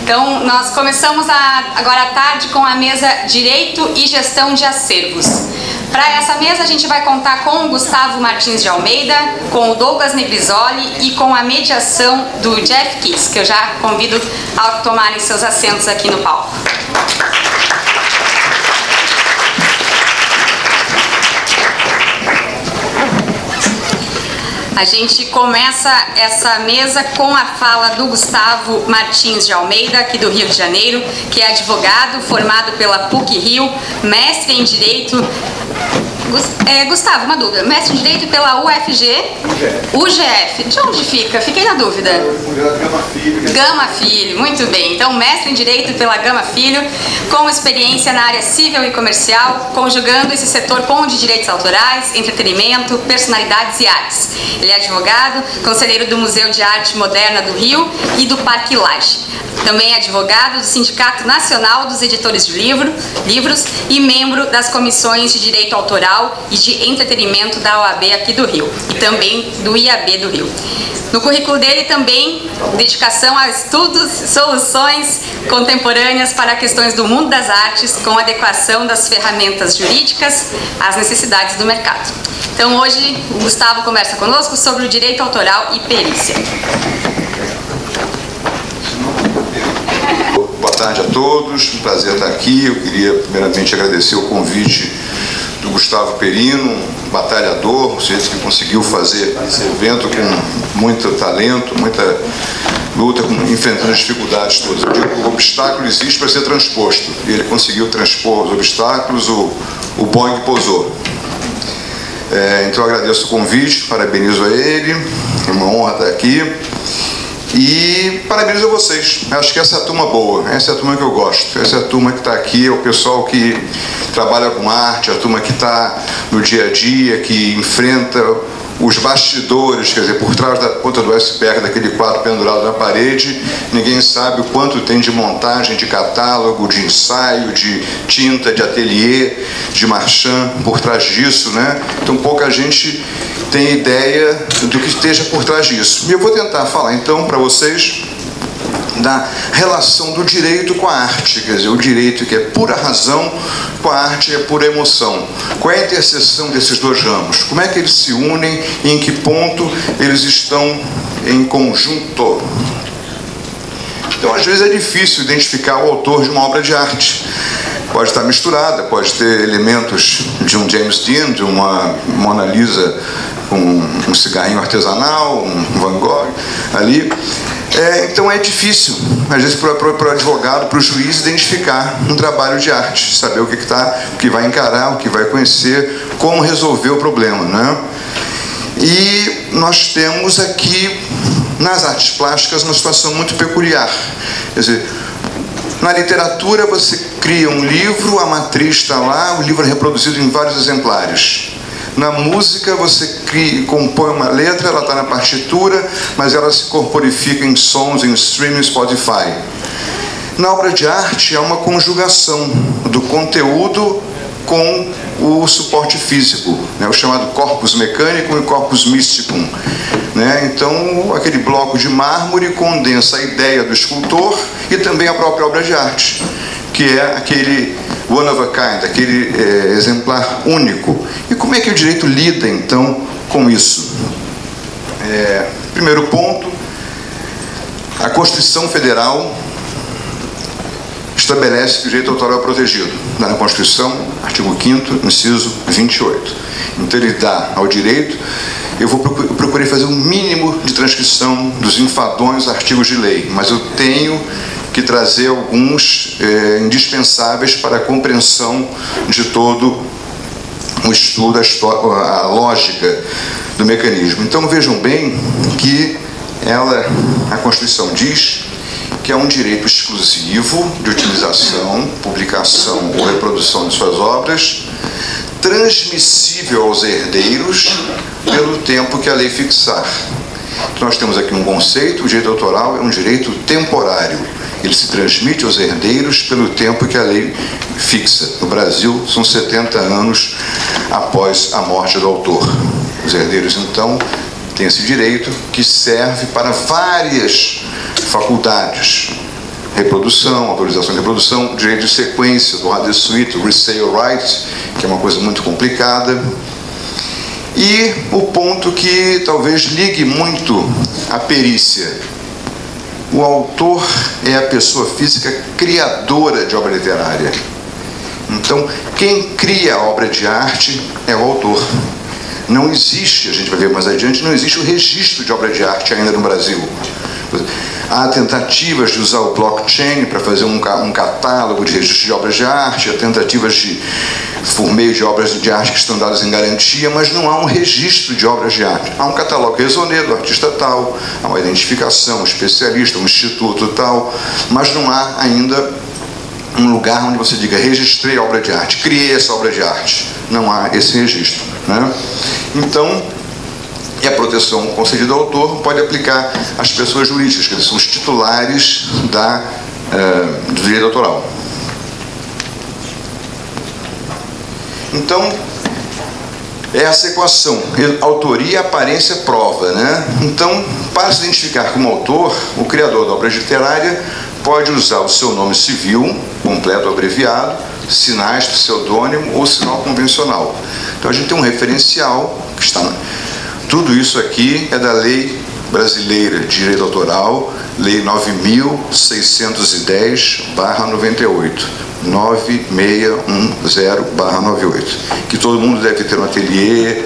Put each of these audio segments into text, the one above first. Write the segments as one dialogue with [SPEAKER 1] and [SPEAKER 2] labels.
[SPEAKER 1] Então, nós começamos agora à tarde com a mesa Direito e Gestão de Acervos. Para essa mesa a gente vai contar com o Gustavo Martins de Almeida, com o Douglas Negrisoli e com a mediação do Jeff Kiss, que eu já convido a tomarem seus assentos aqui no palco. A gente começa essa mesa com a fala do Gustavo Martins de Almeida, aqui do Rio de Janeiro, que é advogado, formado pela PUC-Rio, mestre em Direito... Gustavo, uma dúvida. Mestre em Direito pela UFG? UGF. De onde fica? Fiquei na dúvida.
[SPEAKER 2] Gama Filho.
[SPEAKER 1] Gama Filho, muito bem. Então, mestre em Direito pela Gama Filho, com experiência na área civil e comercial, conjugando esse setor com o de direitos autorais, entretenimento, personalidades e artes. Ele é advogado, conselheiro do Museu de Arte Moderna do Rio e do Parque Lage. Também é advogado do Sindicato Nacional dos Editores de Livros e membro das comissões de Direito Autoral e de Entretenimento da OAB aqui do Rio e também do IAB do Rio. No currículo dele também dedicação a estudos e soluções contemporâneas para questões do mundo das artes com adequação das ferramentas jurídicas às necessidades do mercado. Então hoje o Gustavo conversa conosco sobre o direito autoral e perícia.
[SPEAKER 2] Boa tarde a todos, um prazer estar aqui. Eu queria primeiramente agradecer o convite do Gustavo Perino, um batalhador, um sujeito que conseguiu fazer esse evento com muito talento, muita luta, enfrentando as dificuldades todas. Eu digo que o obstáculo existe para ser transposto, e ele conseguiu transpor os obstáculos, o Boeing pousou. Então eu agradeço o convite, parabenizo a ele, é uma honra estar aqui. E parabenizo a vocês. Acho que essa é a turma boa, essa é a turma que eu gosto, essa é a turma que está aqui, é o pessoal que trabalha com arte, a turma que está no dia a dia, que enfrenta os bastidores, quer dizer, por trás da ponta do iceberg, daquele quadro pendurado na parede, ninguém sabe o quanto tem de montagem, de catálogo, de ensaio, de tinta, de ateliê, de marchand por trás disso, né? Então pouca gente tem ideia do que esteja por trás disso. E eu vou tentar falar então para vocês da relação do direito com a arte, quer dizer, o direito que é pura razão com a arte é pura emoção. Qual é a interseção desses dois ramos? Como é que eles se unem e em que ponto eles estão em conjunto? Então, às vezes é difícil identificar o autor de uma obra de arte. Pode estar misturada, pode ter elementos de um James Dean, de uma Mona Lisa com um cigarrinho artesanal, um Van Gogh ali. Então é difícil, às vezes, para o advogado, para o juiz, identificar um trabalho de arte, saber o que vai encarar, o que vai conhecer, como resolver o problema, né? E nós temos aqui, nas artes plásticas, uma situação muito peculiar. Quer dizer, na literatura você cria um livro, a matriz está lá, o livro é reproduzido em vários exemplares. Na música você compõe uma letra, ela está na partitura, mas ela se corporifica em sons, em streaming, Spotify. Na obra de arte há uma conjugação do conteúdo com o suporte físico, né, o chamado corpus mechanicum e corpus mysticum. Né? Então, aquele bloco de mármore condensa a ideia do escultor e também a própria obra de arte, que é aquele one of a kind, aquele exemplar único. E como é que o direito lida, então, com isso? Primeiro ponto, a Constituição Federal estabelece que o direito autoral é protegido. Na Constituição, artigo 5º, inciso 28. Então ele dá ao direito. Eu procurei fazer um mínimo de transcrição dos enfadonhos artigos de lei, mas eu tenho que trazer alguns indispensáveis para a compreensão de todo o estudo, a lógica do mecanismo. Então vejam bem que a Constituição diz que é um direito exclusivo de utilização, publicação ou reprodução de suas obras, transmissível aos herdeiros pelo tempo que a lei fixar. Então nós temos aqui um conceito: o direito autoral é um direito temporário. Ele se transmite aos herdeiros pelo tempo que a lei fixa. No Brasil, são 70 anos após a morte do autor. Os herdeiros, então, têm esse direito que serve para várias faculdades. reprodução, autorização de reprodução, direito de sequência, do hard suite, resale rights, que é uma coisa muito complicada. E o ponto que talvez ligue muito à perícia: o autor é a pessoa física criadora de obra literária. Então, quem cria a obra de arte é o autor. Não existe, a gente vai ver mais adiante, não existe o registro de obra de arte ainda no Brasil. Há tentativas de usar o blockchain para fazer um catálogo de registro de obras de arte, há tentativas de, por meio de obras de arte que estão dadas em garantia, mas não há um registro de obras de arte. Há um catálogo raisonné do artista tal, há uma identificação, um especialista, um instituto tal, mas não há ainda um lugar onde você diga: registrei a obra de arte, criei essa obra de arte. Não há esse registro, né? Então, e a proteção concedida ao autor pode aplicar às pessoas jurídicas, que são os titulares do direito autoral. Então, essa equação, autoria, aparência, prova, né? Então, para se identificar como autor, o criador da obra literária pode usar o seu nome civil, completo ou abreviado, sinais, pseudônimo ou sinal convencional. Então, a gente tem um referencial que está... Tudo isso aqui é da Lei Brasileira de Direito Autoral, Lei 9.610/98, 9610/98, que todo mundo deve ter no ateliê,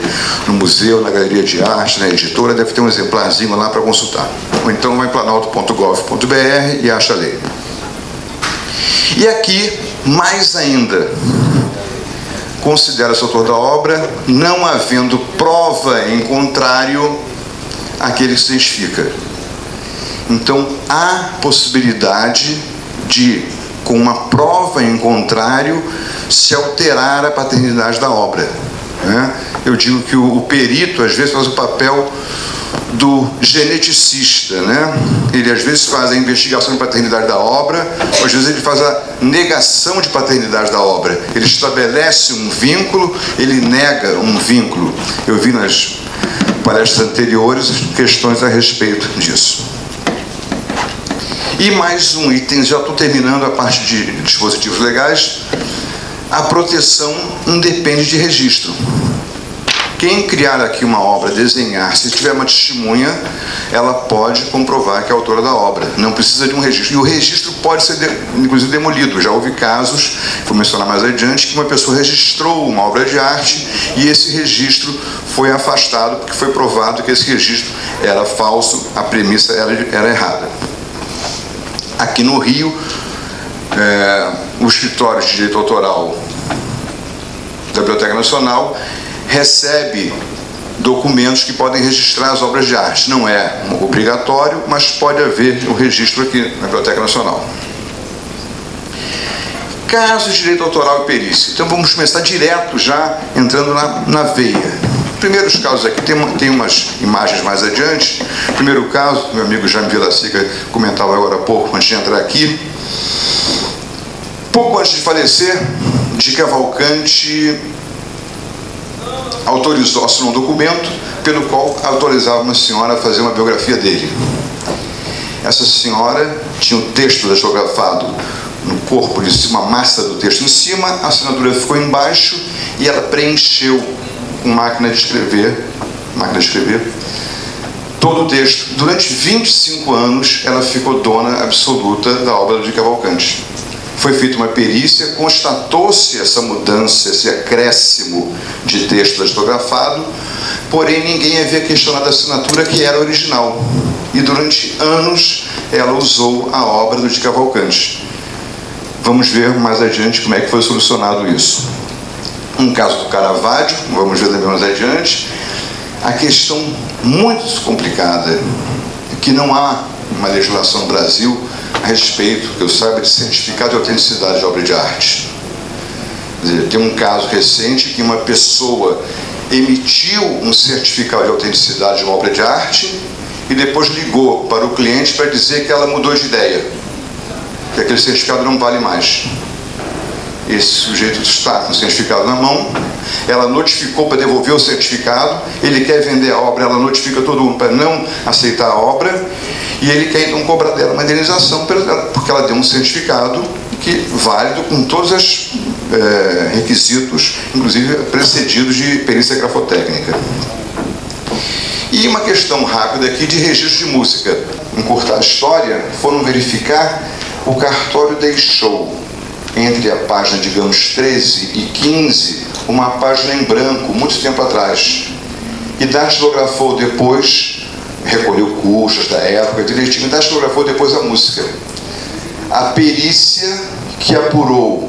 [SPEAKER 2] no museu, na galeria de arte, na editora, deve ter um exemplarzinho lá para consultar. Ou então vai em planalto.gov.br e acha a lei. E aqui, mais ainda, considera-se autor da obra, não havendo prova em contrário àquele que se identifica. Então, há possibilidade de, com uma prova em contrário, se alterar a paternidade da obra, né? Eu digo que o perito, às vezes, faz o papel do geneticista, né? Ele às vezes faz a investigação de paternidade da obra, ou às vezes ele faz a negação de paternidade da obra. Ele estabelece um vínculo, ele nega um vínculo. Eu vi nas palestras anteriores questões a respeito disso. E mais um item, já estou terminando a parte de dispositivos legais. A proteção independe de registro. Quem criar aqui uma obra, desenhar, se tiver uma testemunha, ela pode comprovar que é a autora da obra. Não precisa de um registro. E o registro pode ser, inclusive, demolido. Já houve casos, vou mencionar mais adiante, que uma pessoa registrou uma obra de arte e esse registro foi afastado porque foi provado que esse registro era falso, a premissa era errada. Aqui no Rio, o escritório de direito autoral da Biblioteca Nacional recebe documentos que podem registrar as obras de arte. Não é obrigatório, mas pode haver o registro aqui na Biblioteca Nacional. Casos de direito autoral e perícia. Então vamos começar direto já entrando na veia. Primeiros casos aqui, tem umas imagens mais adiante. Primeiro caso, meu amigo Jaime Vilaseca comentava agora há pouco, antes de entrar aqui. Pouco antes de falecer, de Cavalcante assinou um documento pelo qual autorizava uma senhora a fazer uma biografia dele. Essa senhora tinha o texto datilografado no corpo de cima, a massa do texto em cima, a assinatura ficou embaixo e ela preencheu com máquina de escrever todo o texto. Durante 25 anos ela ficou dona absoluta da obra de Cavalcante. Foi feita uma perícia, constatou-se essa mudança, esse acréscimo de texto datilografado, porém ninguém havia questionado a assinatura, que era original. E durante anos ela usou a obra do de Cavalcante. Vamos ver mais adiante como é que foi solucionado isso. Um caso do Caravaggio, vamos ver também mais adiante. A questão muito complicada, que não há uma legislação no Brasil a respeito, que eu saiba, de certificado de autenticidade de obra de arte. Quer dizer, tem um caso recente que uma pessoa emitiu um certificado de autenticidade de uma obra de arte e depois ligou para o cliente para dizer que ela mudou de ideia, que aquele certificado não vale mais. esse sujeito está com o certificado na mão, ela notificou para devolver o certificado, ele quer vender a obra, ela notifica todo mundo para não aceitar a obra, e ele quer então cobrar dela uma indenização porque ela deu um certificado que válido com todos os requisitos, inclusive precedidos de perícia grafotécnica. E uma questão rápida aqui de registro de música. Encurtar a história, foram verificar, o cartório deixou entre a página, digamos, 13 e 15, uma página em branco, muito tempo atrás. E datilografou depois, recolheu custas da época direitinho, e datilografou depois a música. A perícia que apurou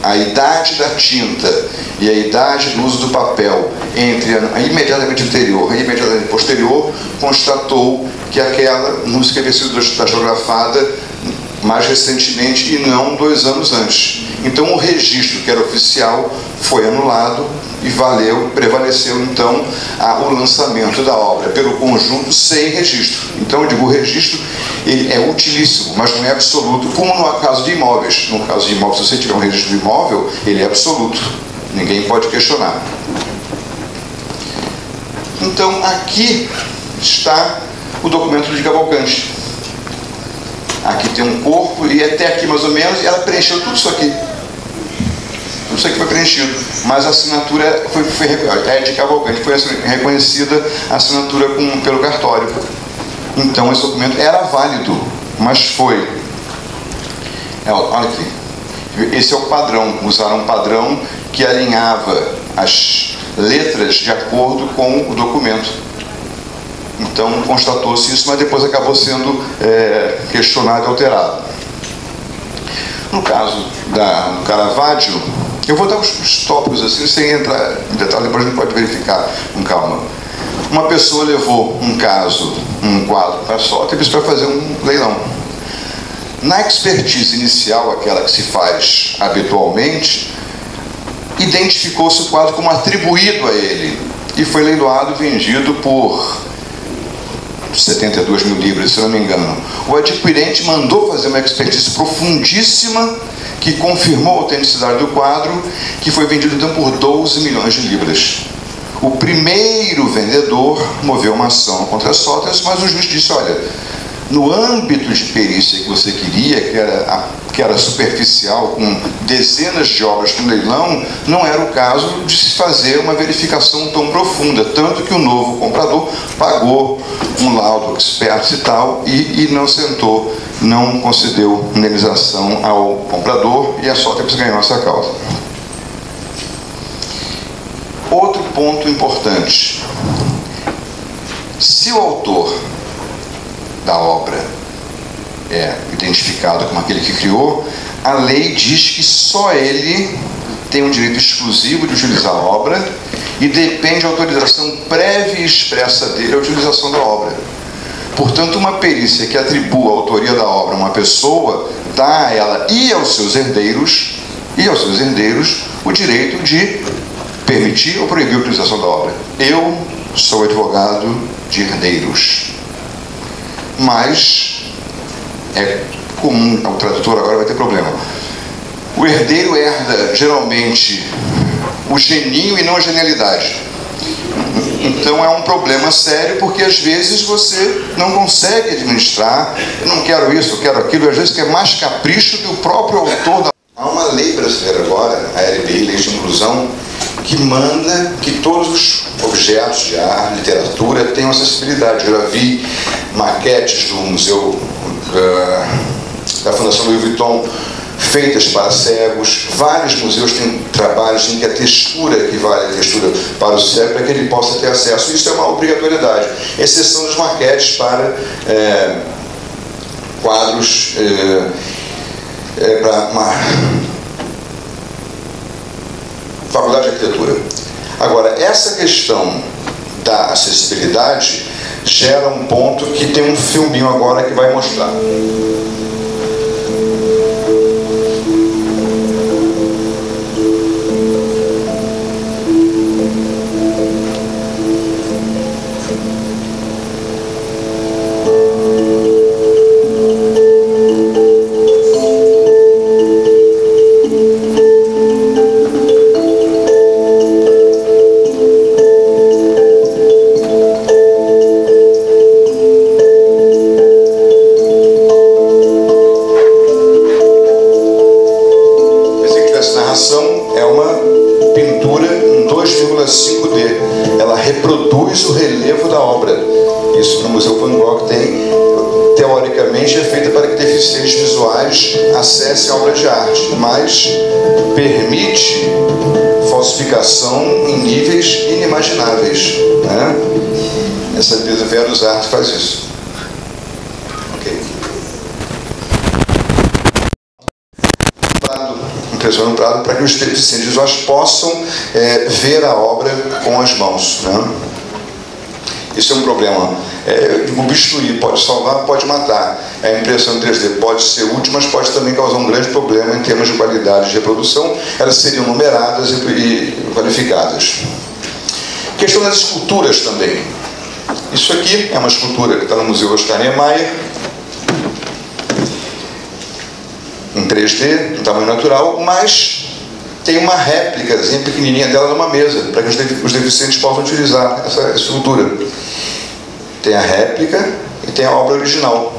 [SPEAKER 2] a idade da tinta e a idade do uso do papel entre a imediatamente anterior e a imediatamente posterior, constatou que aquela música havia sido datilografada mais recentemente e não 2 anos antes. Então o registro, que era oficial, foi anulado e prevaleceu então o lançamento da obra pelo conjunto sem registro. Então eu digo, o registro ele é utilíssimo, mas não é absoluto, como no caso de imóveis. No caso de imóveis, se você tiver um registro de imóvel, ele é absoluto, ninguém pode questionar. Então aqui está o documento de Cavalcante. Aqui tem um corpo e até aqui mais ou menos, e ela preencheu tudo isso aqui. Tudo isso aqui foi preenchido, mas a assinatura é de Cavalcante, foi reconhecida a assinatura pelo cartório. Então esse documento era válido, mas foi. Olha aqui. Esse é o padrão, usaram um padrão que alinhava as letras de acordo com o documento. Então constatou-se isso, mas depois acabou sendo questionado e alterado. No caso do Caravaggio, eu vou dar os tópicos assim, sem entrar em detalhe, depois a gente pode verificar com calma. Uma pessoa levou um quadro para a Sotheby's para fazer um leilão. Na expertise inicial, aquela que se faz habitualmente, identificou-se o quadro como atribuído a ele e foi leiloado e vendido por 72 mil libras, se não me engano. O adquirente mandou fazer uma expertise profundíssima que confirmou a autenticidade do quadro, que foi vendido então por 12 milhões de libras. O primeiro vendedor moveu uma ação contra a Sotheby's, mas o juiz disse, olha, no âmbito de perícia que você queria, que era superficial, com dezenas de obras no leilão, não era o caso de se fazer uma verificação tão profunda, tanto que o novo comprador pagou um laudo expert e tal, e não concedeu indenização ao comprador, e a Sotheby's ganhou essa causa. Outro ponto importante: se o autor da obra é identificado como aquele que criou, a lei diz que só ele tem um direito exclusivo de utilizar a obra e depende da autorização prévia e expressa dele a utilização da obra. Portanto, uma perícia que atribua a autoria da obra a uma pessoa dá a ela e aos seus herdeiros o direito de permitir ou proibir a utilização da obra. Eu sou advogado de herdeiros, mas é comum, o tradutor agora vai ter problema. O herdeiro herda geralmente o geninho e não a genialidade. Então é um problema sério, porque às vezes você não consegue administrar. Eu não quero isso, eu quero aquilo, às vezes quer mais capricho que o próprio autor da... Há uma lei brasileira agora, a LBI, Lei de Inclusão, que manda que todos os objetos de arte, literatura tenham acessibilidade. Eu já vi maquetes do museu da Fundação Louis Vuitton feitas para cegos. Vários museus têm trabalhos em que a textura equivale à textura para o cego, para que ele possa ter acesso. Isso é uma obrigatoriedade, exceção das maquetes para quadros para uma faculdade de arquitetura. Agora, essa questão da acessibilidade gera um ponto que tem um filminho agora que vai mostrar. é uma pintura em 2,5D. Ela reproduz o relevo da obra. Isso no Museu Van Gogh tem, teoricamente, é feita para que deficientes visuais acessem a obra de arte, mas permite falsificação em níveis inimagináveis, né? Essa Verus Art faz isso. Ok. Impressiona no Prado para que os deficientes visuais possam ver a obra com as mãos, né? Isso é um problema. O bisturí pode salvar, pode matar. A impressão em 3D pode ser útil, mas pode também causar um grande problema em termos de qualidade de reprodução. Elas seriam numeradas e qualificadas. Questão das esculturas também. Isso aqui é uma escultura que está no Museu Oscar Niemeyer, em 3D, em tamanho natural, mas tem uma réplicazinha pequenininha dela numa mesa, para que os deficientes possam utilizar essa escultura. Tem a réplica e tem a obra original.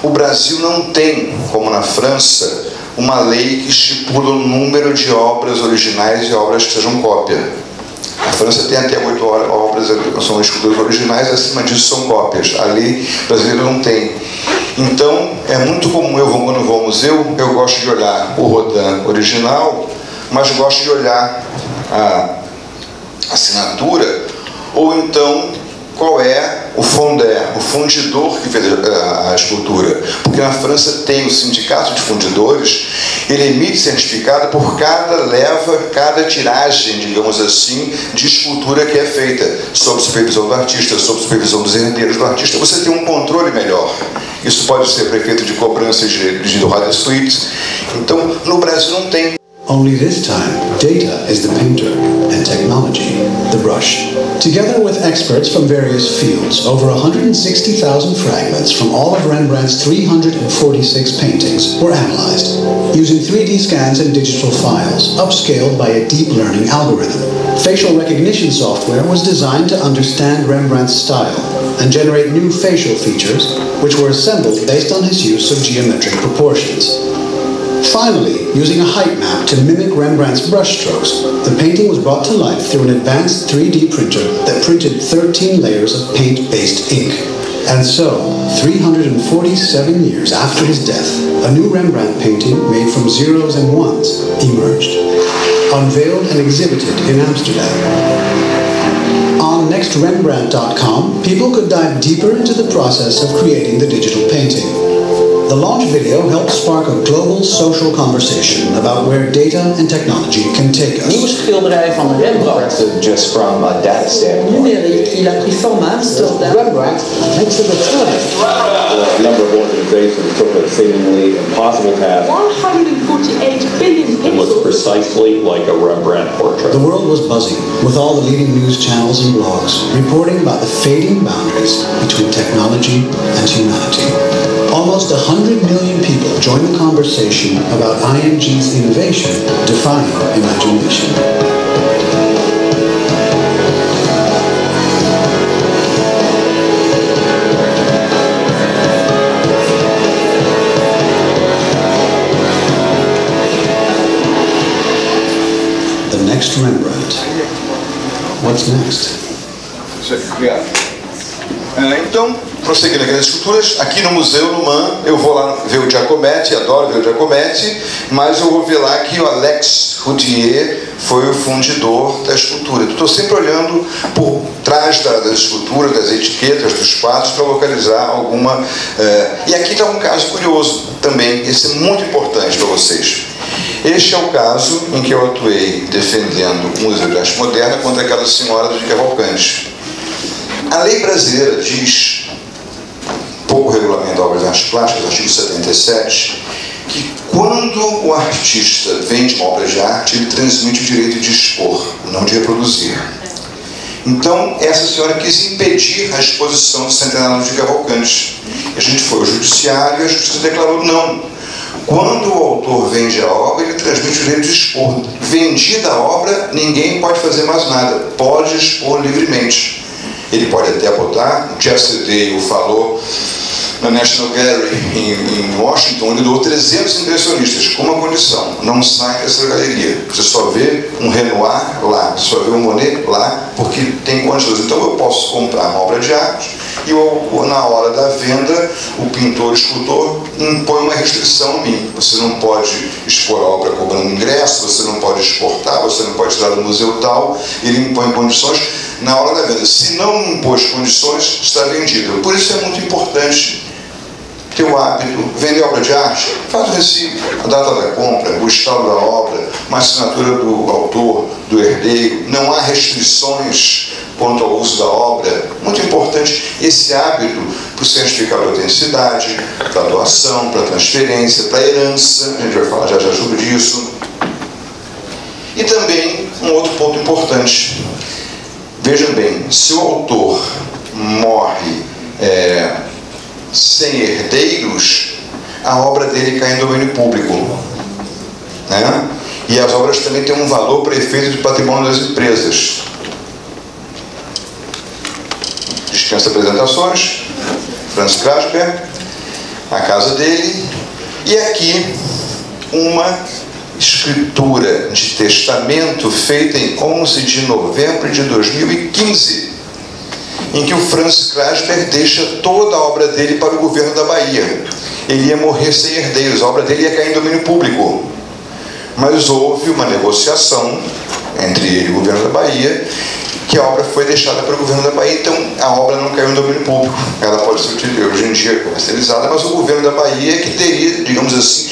[SPEAKER 2] O Brasil não tem, como na França, uma lei que estipula o número de obras originais e obras que sejam cópia. A França tem até 8 obras, são esculturas originais, acima disso são cópias. A lei brasileira não tem. Então, é muito comum, quando vou ao museu, eu gosto de olhar o Rodin original, mas gosto de olhar a assinatura, ou então qual é o fondeur, o fundidor que fez a escultura. Porque na França tem o sindicato de fundidores, ele emite certificado por cada leva, cada tiragem, digamos assim, de escultura que é feita, sob supervisão do artista, sob supervisão dos herdeiros do artista. Você tem um controle melhor. Isso pode ser para efeito de cobrança de droit de suite. Então, no Brasil não tem.
[SPEAKER 3] Only this time, data is the painter, and technology, the brush. Together with experts from various fields, over 160,000 fragments from all of Rembrandt's 346 paintings were analyzed, using 3D scans and digital files, upscaled by a deep learning algorithm. Facial recognition software was designed to understand Rembrandt's style and generate new facial features, which were assembled based on his use of geometric proportions. Finally, using a height map to mimic Rembrandt's brushstrokes, the painting was brought to life through an advanced 3D printer that printed 13 layers of paint-based ink. And so, 347 years after his death, a new Rembrandt painting made from zeros and ones emerged, unveiled and exhibited in Amsterdam. On nextrembrandt.com, people could dive deeper into the process of creating the digital painting. The launch video helped spark a global social conversation about where data and technology can take us.
[SPEAKER 4] Nieuw schilderij van Rembrandt.
[SPEAKER 5] Just from a data standpoint.
[SPEAKER 4] Numérique, il a pris forme à Amsterdam.
[SPEAKER 5] Rembrandt makes a return.
[SPEAKER 6] A number of organizations took a seemingly impossible task
[SPEAKER 4] 148 billion
[SPEAKER 6] and was precisely like a Rembrandt portrait.
[SPEAKER 3] The world was buzzing with all the leading news channels and blogs reporting about the fading boundaries between technology and humanity. Almost 100 million people joined the conversation about IMG's innovation defying imagination. The next Rembrandt. What's next?
[SPEAKER 2] Então, prosseguindo aqui nas esculturas, aqui no Museu no MAN, eu vou lá ver o Giacometti, adoro ver o Giacometti, mas eu vou ver lá que o Alex Routier foi o fundidor da escultura. Estou sempre olhando por trás das esculturas, das etiquetas, dos quadros, para localizar alguma... E aqui está um caso curioso também, esse é muito importante para vocês. Este é o caso em que eu atuei defendendo o Museu de Arte Moderna contra aquela senhora do Cavalcante. A lei brasileira diz, pouco regulamento da obra de artes plásticas, artigo 77, que quando o artista vende uma obra de arte, ele transmite o direito de expor, não de reproduzir. Então, essa senhora quis impedir a exposição do centenário de Cavalcante. A gente foi ao judiciário e a justiça declarou não. Quando o autor vende a obra, ele transmite o direito de expor. Vendida a obra, ninguém pode fazer mais nada, pode expor livremente. ele pode até botar. Jeff Sedale falou na National Gallery em Washington, ele doou 300 impressionistas com uma condição: não sai dessa galeria, você só vê um Renoir lá, só vê um Monet lá, porque tem condições. Então eu posso comprar uma obra de arte e na hora da venda o pintor, o escultor impõe uma restrição a mim: você não pode expor a obra cobrando ingresso, você não pode exportar, você não pode tirar do museu tal. Ele impõe condições na hora da venda. Se não impôs condições, está vendido. Por isso é muito importante ter o hábito, vender obra de arte, faz o recibo, a data da compra, o estado da obra, uma assinatura do autor, do herdeiro. Não há restrições quanto ao uso da obra. Muito importante esse hábito para o certificado de autenticidade, para a doação, para a transferência, para a herança. A gente vai falar já sobre isso. E também um outro ponto importante. Vejam bem, se o autor morre sem herdeiros, a obra dele cai em domínio público, né? E as obras também têm um valor para efeito de patrimônio das empresas. Dispensa apresentações, Franz Krasberg, a casa dele, e aqui uma escritura de testamento feita em 11 de novembro de 2015, em que o Franz Krasberg deixa toda a obra dele para o governo da Bahia. Ele ia morrer sem herdeiros, a obra dele ia cair em domínio público. Mas houve uma negociação entre ele e o governo da Bahia, que a obra foi deixada para o governo da Bahia, então a obra não caiu em domínio público. Ela pode ser utilizada hoje em dia comercializada, mas o governo da Bahia é que teria, digamos assim,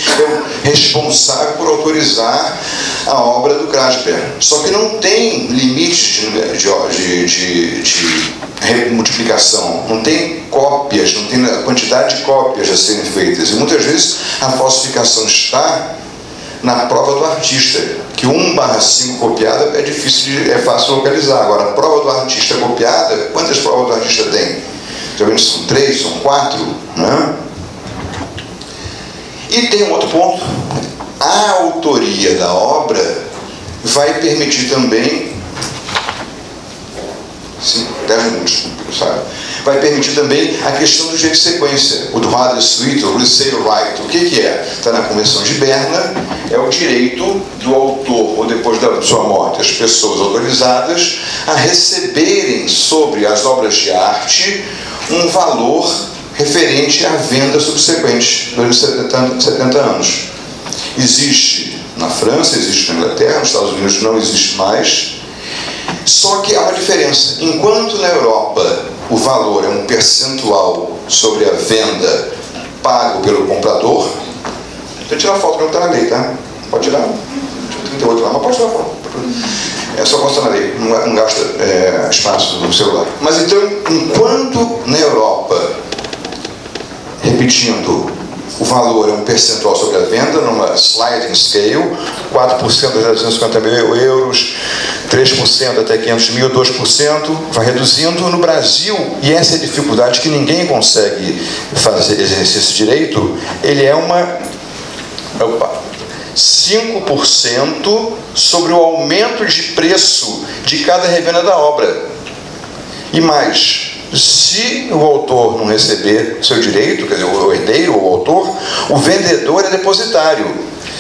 [SPEAKER 2] responsável por autorizar a obra do Krasberg. Só que não tem limite de multiplicação, não tem cópias, não tem a quantidade de cópias a serem feitas. E muitas vezes a falsificação está na prova do artista, que 1/5 copiada é fácil localizar. Agora, a prova do artista copiada, quantas provas do artista tem? Geralmente são 3, são 4, né? E tem um outro ponto: a autoria da obra vai permitir também, 10 minutos, sabe? Vai permitir também a questão do direito de sequência, o droit de suite, o resale right. O que é? Está na Convenção de Berna, é o direito do autor, ou depois da sua morte, as pessoas autorizadas a receberem sobre as obras de arte um valor referente à venda subsequente durante 70 anos. Existe na França, existe na Inglaterra, nos Estados Unidos não existe mais. Só que há uma diferença. Enquanto na Europa o valor é um percentual sobre a venda pago pelo comprador, deixa eu tirar a foto que não está na lei, tá? Pode tirar? 38 lá, mas pode tirar a foto. É só constar na lei, não gasta espaço no celular. Mas então, enquanto na Europa, repetindo, o valor é um percentual sobre a venda, numa sliding scale, 4% até 250 mil euros, 3% até 500 mil, 2%, vai reduzindo. No Brasil, e essa é a dificuldade que ninguém consegue exercer esse direito, ele é 5% sobre o aumento de preço de cada revenda da obra. E mais, se o autor não receber seu direito, quer dizer, o herdeiro ou o autor, o vendedor é depositário.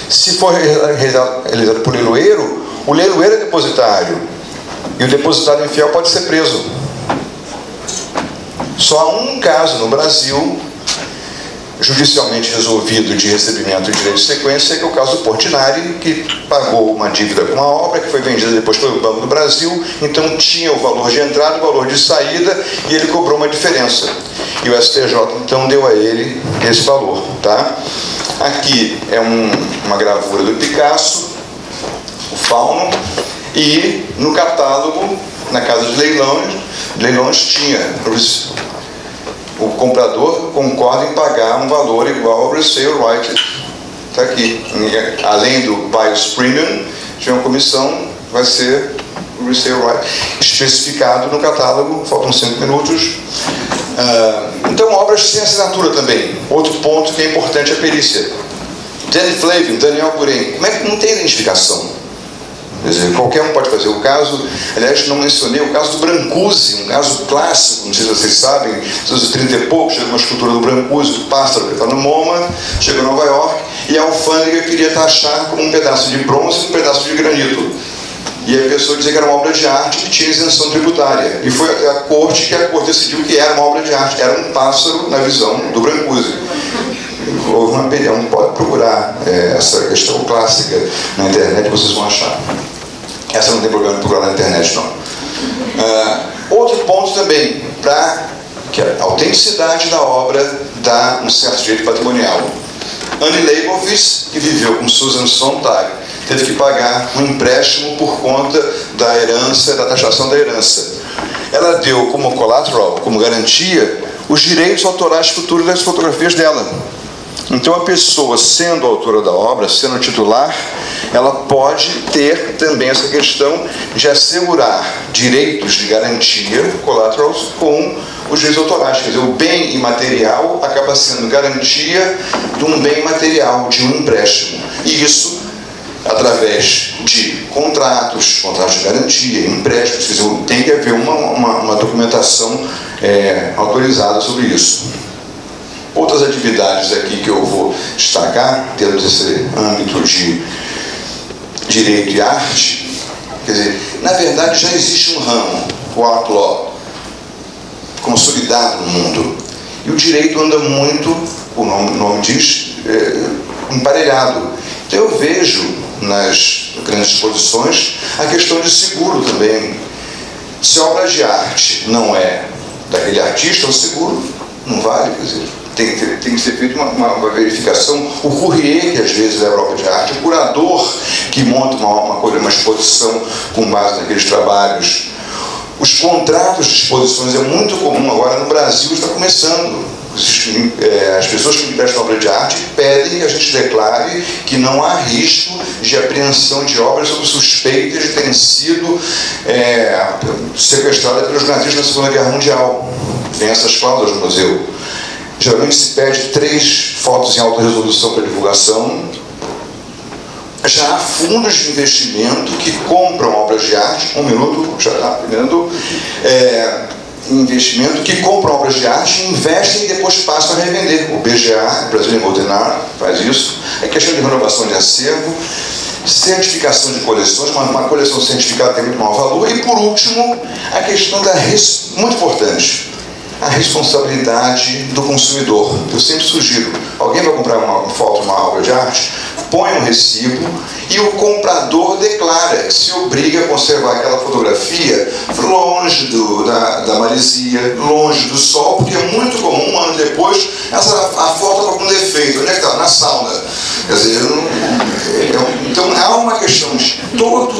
[SPEAKER 2] Se for realizado por leiloeiro, o leiloeiro é depositário. E o depositário infiel pode ser preso. Só há um caso no Brasil, judicialmente resolvido, de recebimento de direito de sequência, que é o caso do Portinari, que pagou uma dívida com uma obra que foi vendida depois pelo Banco do Brasil, então tinha o valor de entrada, o valor de saída, e ele cobrou uma diferença. E o STJ então deu a ele esse valor, tá? Aqui é uma gravura do Picasso, o Fauno, e no catálogo, na casa de leilões tinha: o comprador concorda em pagar um valor igual ao resale right. Está aqui. Além do buyer's premium, tiver uma comissão, vai ser o resale right especificado no catálogo. Faltam 5 minutos. Então, obras sem assinatura também. Outro ponto que é importante é a perícia. Danny Flavin, Daniel Buren. Como é que não tem identificação? Quer dizer, qualquer um pode fazer. O caso, aliás, não mencionei o caso do Brancusi, um caso clássico, não sei se vocês sabem, nos anos 30 e pouco, chega uma escultura do Brancusi, o pássaro que está no MoMA, chega a Nova York, e a alfândega queria taxar como um pedaço de bronze e um pedaço de granito. E a pessoa dizia que era uma obra de arte que tinha isenção tributária. E foi a corte decidiu que era uma obra de arte, era um pássaro na visão do Brancusi. Houve uma opinião, pode procurar essa questão clássica na internet, vocês vão achar. Essa não tem problema de procurar na internet, não. Outro ponto também, para que a autenticidade da obra dá um certo direito patrimonial. Annie Leibovitz, que viveu com Susan Sontag, teve que pagar um empréstimo por conta da herança, da taxação da herança. Ela deu como collateral, como garantia, os direitos autorais futuros das fotografias dela. Então a pessoa, sendo autora da obra, sendo titular, ela pode ter também essa questão de assegurar direitos de garantia, collaterals, com os direitos autorais. Quer dizer, o bem imaterial acaba sendo garantia de um bem material, de um empréstimo. E isso através de contratos de garantia, empréstimos. Quer dizer, tem que haver uma documentação autorizada sobre isso. Outras atividades aqui que eu vou destacar, dentro desse âmbito de direito e arte, quer dizer, na verdade já existe um ramo, o art law, consolidado no mundo. E o direito anda muito, o nome diz, emparelhado. Então eu vejo nas grandes exposições a questão de seguro também. Se a obra de arte não é daquele artista, o seguro não vale, quer dizer, tem que ser feita uma verificação. O courrier, que às vezes leva a obra de arte, o curador que monta uma exposição com base naqueles trabalhos. Os contratos de exposições é muito comum, agora no Brasil está começando. As pessoas que emprestam obra de arte pedem que a gente declare que não há risco de apreensão de obras sob suspeita de terem sido sequestradas pelos nazistas na Segunda Guerra Mundial. Tem essas cláusulas no museu. Geralmente se pede 3 fotos em alta resolução para divulgação. Já há fundos de investimento que compram obras de arte. Um minuto, já está terminando. Investimento que compram obras de arte, investem e depois passam a revender. O BGA, Brazilian Golden Art, faz isso. É questão de renovação de acervo, certificação de coleções, uma coleção certificada tem muito maior valor. E por último, a questão muito importante, a responsabilidade do consumidor. Eu sempre sugiro, alguém vai comprar uma foto, uma obra de arte, põe um recibo e o comprador declara, se obriga a conservar aquela fotografia longe da maresia, longe do sol, porque é muito comum, um ano depois, a foto está com defeito. Onde é que está? Na sauna. Quer dizer, então há uma questão de todo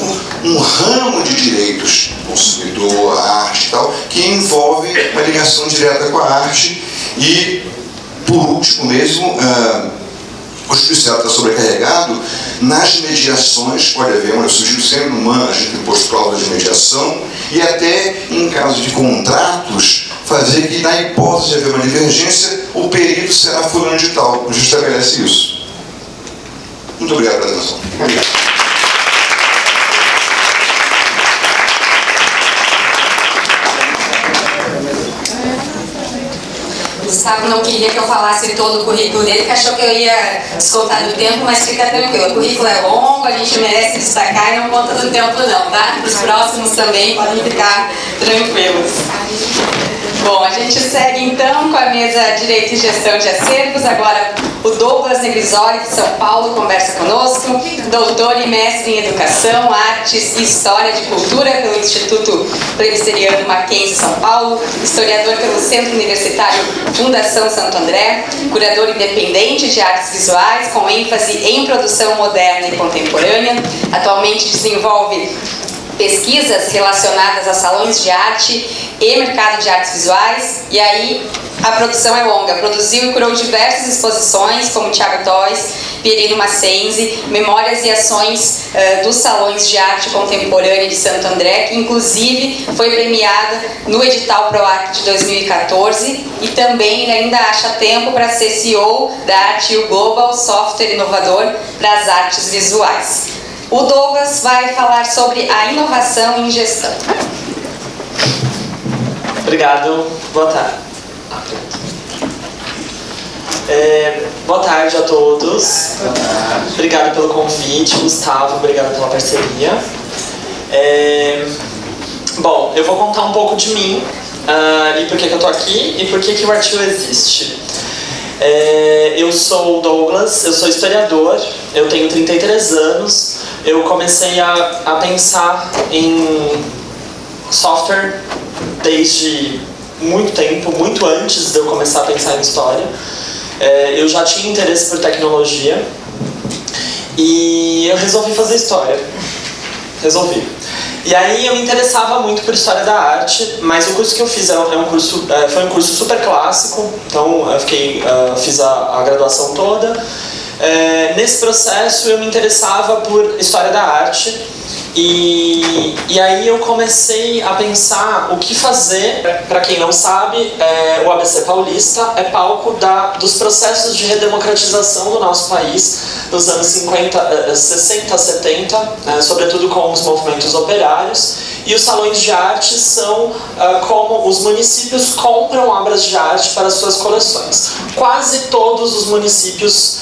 [SPEAKER 2] um ramo de direitos, consumidor, arte e tal, que envolve uma ligação direta com a arte. E, por último mesmo, o judiciário está sobrecarregado nas mediações. Pode haver, eu sugiro sempre a gente tem posto cláusula de mediação, e até em caso de contratos, fazer que, na hipótese de haver uma divergência, o perito será fulano de tal. A gente estabelece isso. Muito obrigado pela atenção.
[SPEAKER 1] O Gustavo não queria que eu falasse todo o currículo dele, que achou que eu ia descontar do tempo, mas fica tranquilo. O currículo é longo, a gente merece destacar e não conta do tempo não, tá? Para os próximos também podem ficar tranquilos. Bom, a gente segue então com a mesa Direito e Gestão de Acervos. Agora o Douglas Negrisoli, de São Paulo, conversa conosco. Doutor e mestre em Educação, Artes e História de Cultura pelo Instituto Presbiteriano Mackenzie, São Paulo. Historiador pelo Centro Universitário Fundação Santo André. Curador independente de artes visuais, com ênfase em produção moderna e contemporânea. Atualmente desenvolve pesquisas relacionadas a salões de arte e mercado de artes visuais, e aí a produção é longa. Produziu e curou diversas exposições, como Thiago Toys, Pierino Mackenzie, Memórias e Ações dos Salões de Arte Contemporânea de Santo André, que inclusive foi premiada no edital PROAC de 2014, e também ele ainda acha tempo para ser CEO da Artio Global, software inovador para as artes visuais. O Douglas vai falar sobre a inovação em gestão.
[SPEAKER 7] Obrigado, boa tarde. Boa tarde a todos. Obrigado pelo convite, Gustavo, obrigado pela parceria. Bom, eu vou contar um pouco de mim, e por que eu tô aqui e por que o Artio existe. Eu sou o Douglas, eu sou historiador, eu tenho 33 anos, eu comecei a pensar em software desde muito tempo, muito antes de eu começar a pensar em história. Eu já tinha interesse por tecnologia e eu resolvi fazer história. E aí eu me interessava muito por história da arte, mas o curso que eu fiz foi um curso super clássico, então eu fiz a graduação toda. Nesse processo eu me interessava por história da arte e aí eu comecei a pensar o que fazer. Para quem não sabe, o ABC Paulista é palco dos processos de redemocratização do nosso país nos anos 60, 70, sobretudo com os movimentos operários, e os salões de arte são como os municípios compram obras de arte para suas coleções. Quase todos os municípios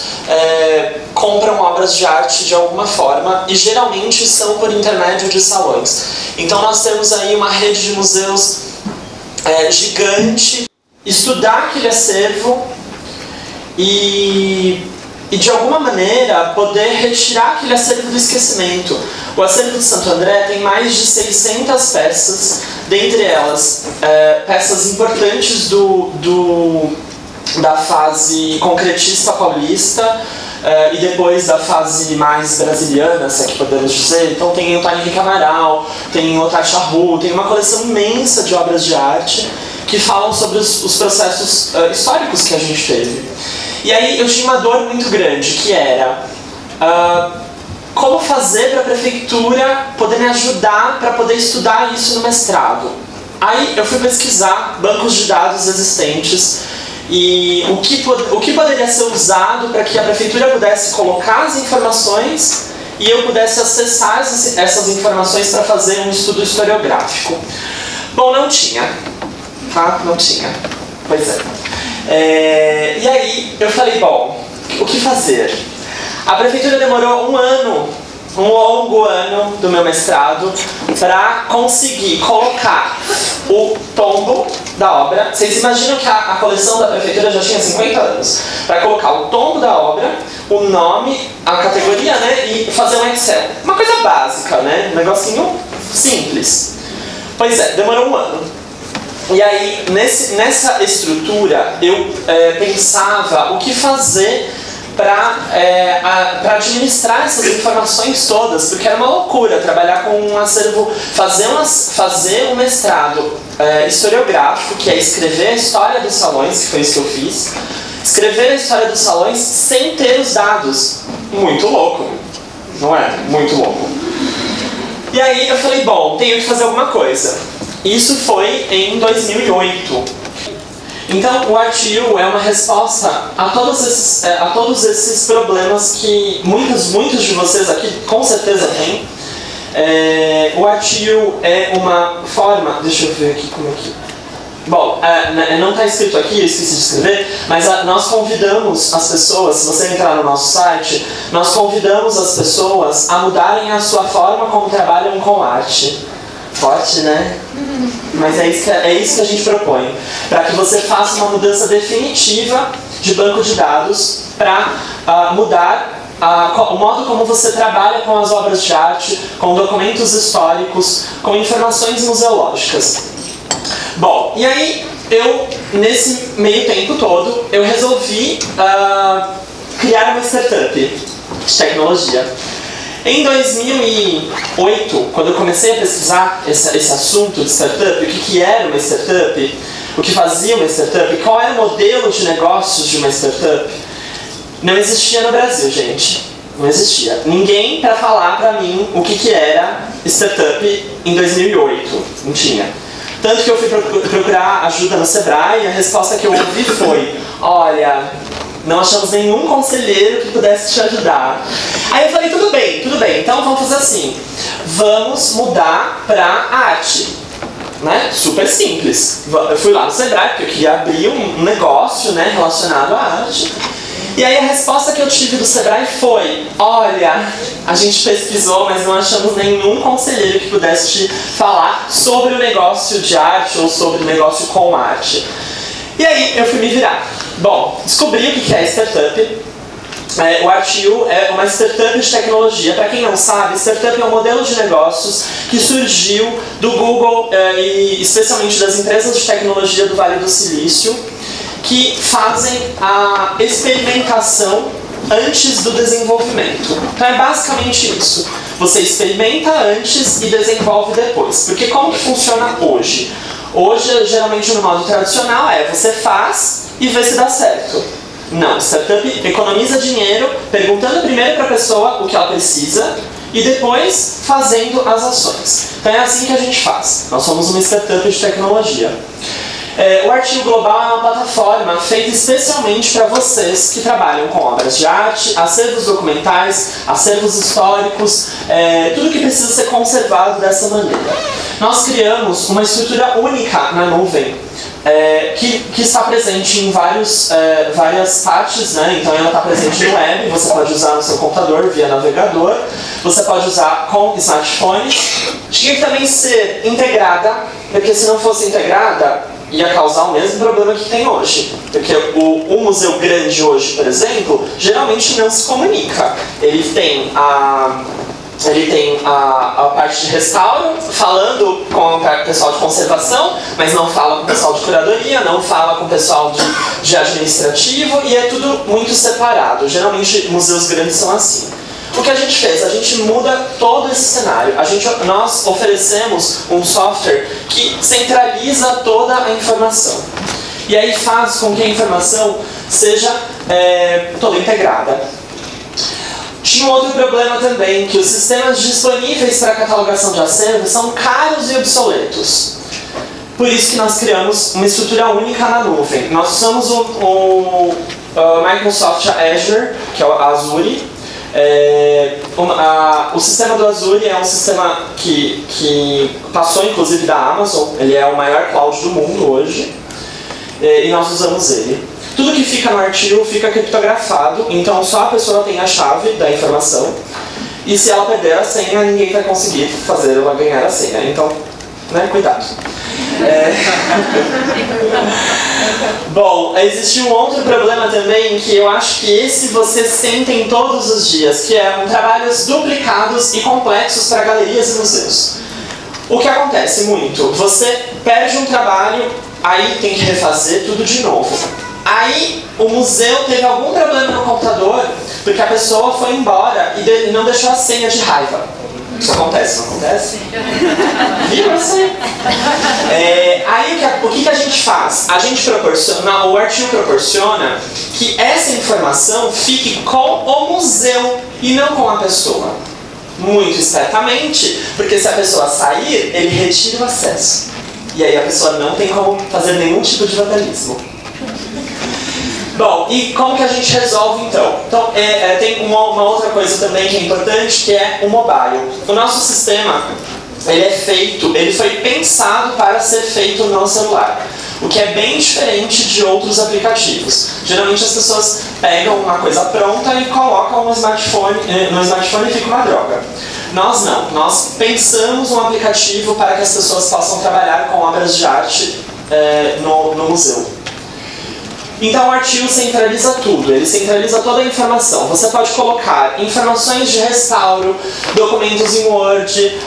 [SPEAKER 7] compram obras de arte de alguma forma e geralmente são por intermédio de salões. Então nós temos aí uma rede de museus gigante. Estudar aquele acervo e de alguma maneira poder retirar aquele acervo do esquecimento. O acervo de Santo André tem mais de 600 peças, dentre elas peças importantes da fase concretista paulista e depois da fase mais brasiliana, se é que podemos dizer. Então tem o Tony Henrique Amaral, tem o Otávio Charrua, tem uma coleção imensa de obras de arte que falam sobre os processos históricos que a gente teve. E aí eu tinha uma dor muito grande, que era como fazer para a prefeitura poder me ajudar para poder estudar isso no mestrado. Aí eu fui pesquisar bancos de dados existentes e o que poderia ser usado para que a prefeitura pudesse colocar as informações e eu pudesse acessar essas informações para fazer um estudo historiográfico. Bom, não tinha, tá? Não tinha. Pois é. E aí eu falei, bom, o que fazer? A prefeitura demorou um longo ano do meu mestrado para conseguir colocar o tombo da obra. Vocês imaginam que a coleção da prefeitura já tinha 50 anos? Para colocar o tombo da obra, o nome, a categoria, né, e fazer um Excel. Uma coisa básica, né? Um negocinho simples. Pois é, demorou um ano. E aí, nessa estrutura, eu pensava o que fazer para administrar essas informações todas, porque era uma loucura trabalhar com um acervo, fazer um mestrado historiográfico, que é escrever a história dos salões, que foi isso que eu fiz, escrever a história dos salões sem ter os dados. Muito louco, não é? Muito louco. E aí eu falei, bom, tenho que fazer alguma coisa. Isso foi em 2008. Então, o Artio é uma resposta a todos esses problemas que muitos de vocês aqui com certeza têm. O Artio é uma forma... Deixa eu ver aqui como é que... Bom, não está escrito aqui, eu esqueci de escrever, mas nós convidamos as pessoas, se você entrar no nosso site, nós convidamos as pessoas a mudarem a sua forma como trabalham com arte. Forte, né? Mas é isso que a gente propõe. Para que você faça uma mudança definitiva de banco de dados para mudar o modo como você trabalha com as obras de arte, com documentos históricos, com informações museológicas. Bom, e aí nesse meio tempo todo, eu resolvi criar uma startup de tecnologia. Em 2008, quando eu comecei a pesquisar esse assunto de startup, o que era uma startup, o que fazia uma startup, qual era o modelo de negócios de uma startup, não existia no Brasil, gente. Não existia. Ninguém para falar para mim o que era startup em 2008. Não tinha. Tanto que eu fui procurar ajuda no Sebrae e a resposta que eu ouvi foi: olha, não achamos nenhum conselheiro que pudesse te ajudar. Aí eu falei, tudo bem, então vamos fazer assim, vamos mudar para arte, né? Super simples. Eu fui lá no Sebrae, porque eu queria abrir um negócio, né, relacionado à arte. E aí a resposta que eu tive do Sebrae foi, olha, a gente pesquisou, mas não achamos nenhum conselheiro que pudesse te falar sobre o negócio de arte ou sobre o negócio com arte. E aí eu fui me virar. Bom, descobri o que é startup. O Art.io é uma startup de tecnologia. Para quem não sabe, startup é um modelo de negócios que surgiu do Google e especialmente das empresas de tecnologia do Vale do Silício, que fazem a experimentação antes do desenvolvimento. Então é basicamente isso. Você experimenta antes e desenvolve depois. Porque como que funciona hoje? Hoje, geralmente no modo tradicional, você faz e vê se dá certo. Não, startup economiza dinheiro perguntando primeiro para a pessoa o que ela precisa e depois fazendo as ações. Então é assim que a gente faz. Nós somos uma startup de tecnologia. O Art.io Global é uma plataforma feita especialmente para vocês que trabalham com obras de arte, acervos documentais, acervos históricos, tudo que precisa ser conservado dessa maneira. Nós criamos uma estrutura única na nuvem, que está presente em várias partes, né? Então ela está presente no web, você pode usar no seu computador via navegador, você pode usar com smartphone. Tinha que também ser integrada, porque se não fosse integrada, ia causar o mesmo problema que tem hoje. Porque o museu grande hoje, por exemplo, geralmente não se comunica. Ele tem a parte de restauro, falando com o pessoal de conservação, mas não fala com o pessoal de curadoria, não fala com o pessoal de administrativo, e é tudo muito separado. Geralmente museus grandes são assim. O que a gente fez? A gente muda todo esse cenário. Nós oferecemos um software que centraliza toda a informação. E aí faz com que a informação seja toda integrada. Tinha um outro problema também, que os sistemas disponíveis para catalogação de acervo são caros e obsoletos. Por isso que nós criamos uma estrutura única na nuvem. Nós usamos o Microsoft Azure, que é o Azure. O sistema do Azure é um sistema que passou inclusive da Amazon. Ele é o maior cloud do mundo hoje, e nós usamos ele. Tudo que fica no artigo fica criptografado, então só a pessoa tem a chave da informação, e se ela perder a senha, ninguém vai conseguir fazer ela ganhar a senha. Então, né, cuidado. Bom, existe um outro problema também, que eu acho que esse vocês sentem todos os dias, que é trabalhos duplicados e complexos para galerias e museus. O que acontece muito? Você perde um trabalho, aí tem que refazer tudo de novo. Aí o museu teve algum problema no computador, porque a pessoa foi embora e não deixou a senha de raiva. Isso acontece, não acontece? Viu? Eu sei. Aí o que a gente faz? A gente proporciona, o Art.io proporciona que essa informação fique com o museu e não com a pessoa. Muito espertamente, porque se a pessoa sair, ele retira o acesso. E aí a pessoa não tem como fazer nenhum tipo de vandalismo. Bom, e como que a gente resolve então? Então, tem uma outra coisa também que é importante, que é o mobile. O nosso sistema, ele foi pensado para ser feito no celular, o que é bem diferente de outros aplicativos. Geralmente as pessoas pegam uma coisa pronta e colocam no smartphone e fica uma droga. Nós não, nós pensamos um aplicativo para que as pessoas possam trabalhar com obras de arte no museu. Então o Art.io centraliza tudo, ele centraliza toda a informação. Você pode colocar informações de restauro, documentos em Word,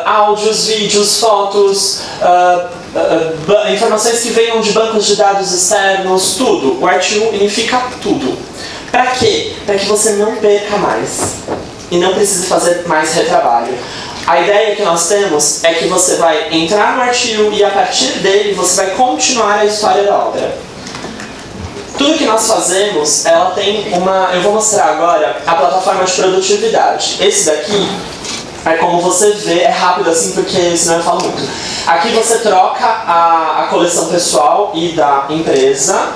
[SPEAKER 7] áudios, vídeos, fotos, informações que venham de bancos de dados externos, tudo. O Art.io unifica tudo. Para quê? Para que você não perca mais e não precise fazer mais retrabalho. A ideia que nós temos é que você vai entrar no Art.io e a partir dele você vai continuar a história da obra. Tudo que nós fazemos, ela tem eu vou mostrar agora a plataforma de produtividade. Esse daqui, como você vê, é rápido assim, porque senão eu falo muito. Aqui você troca a coleção pessoal e da empresa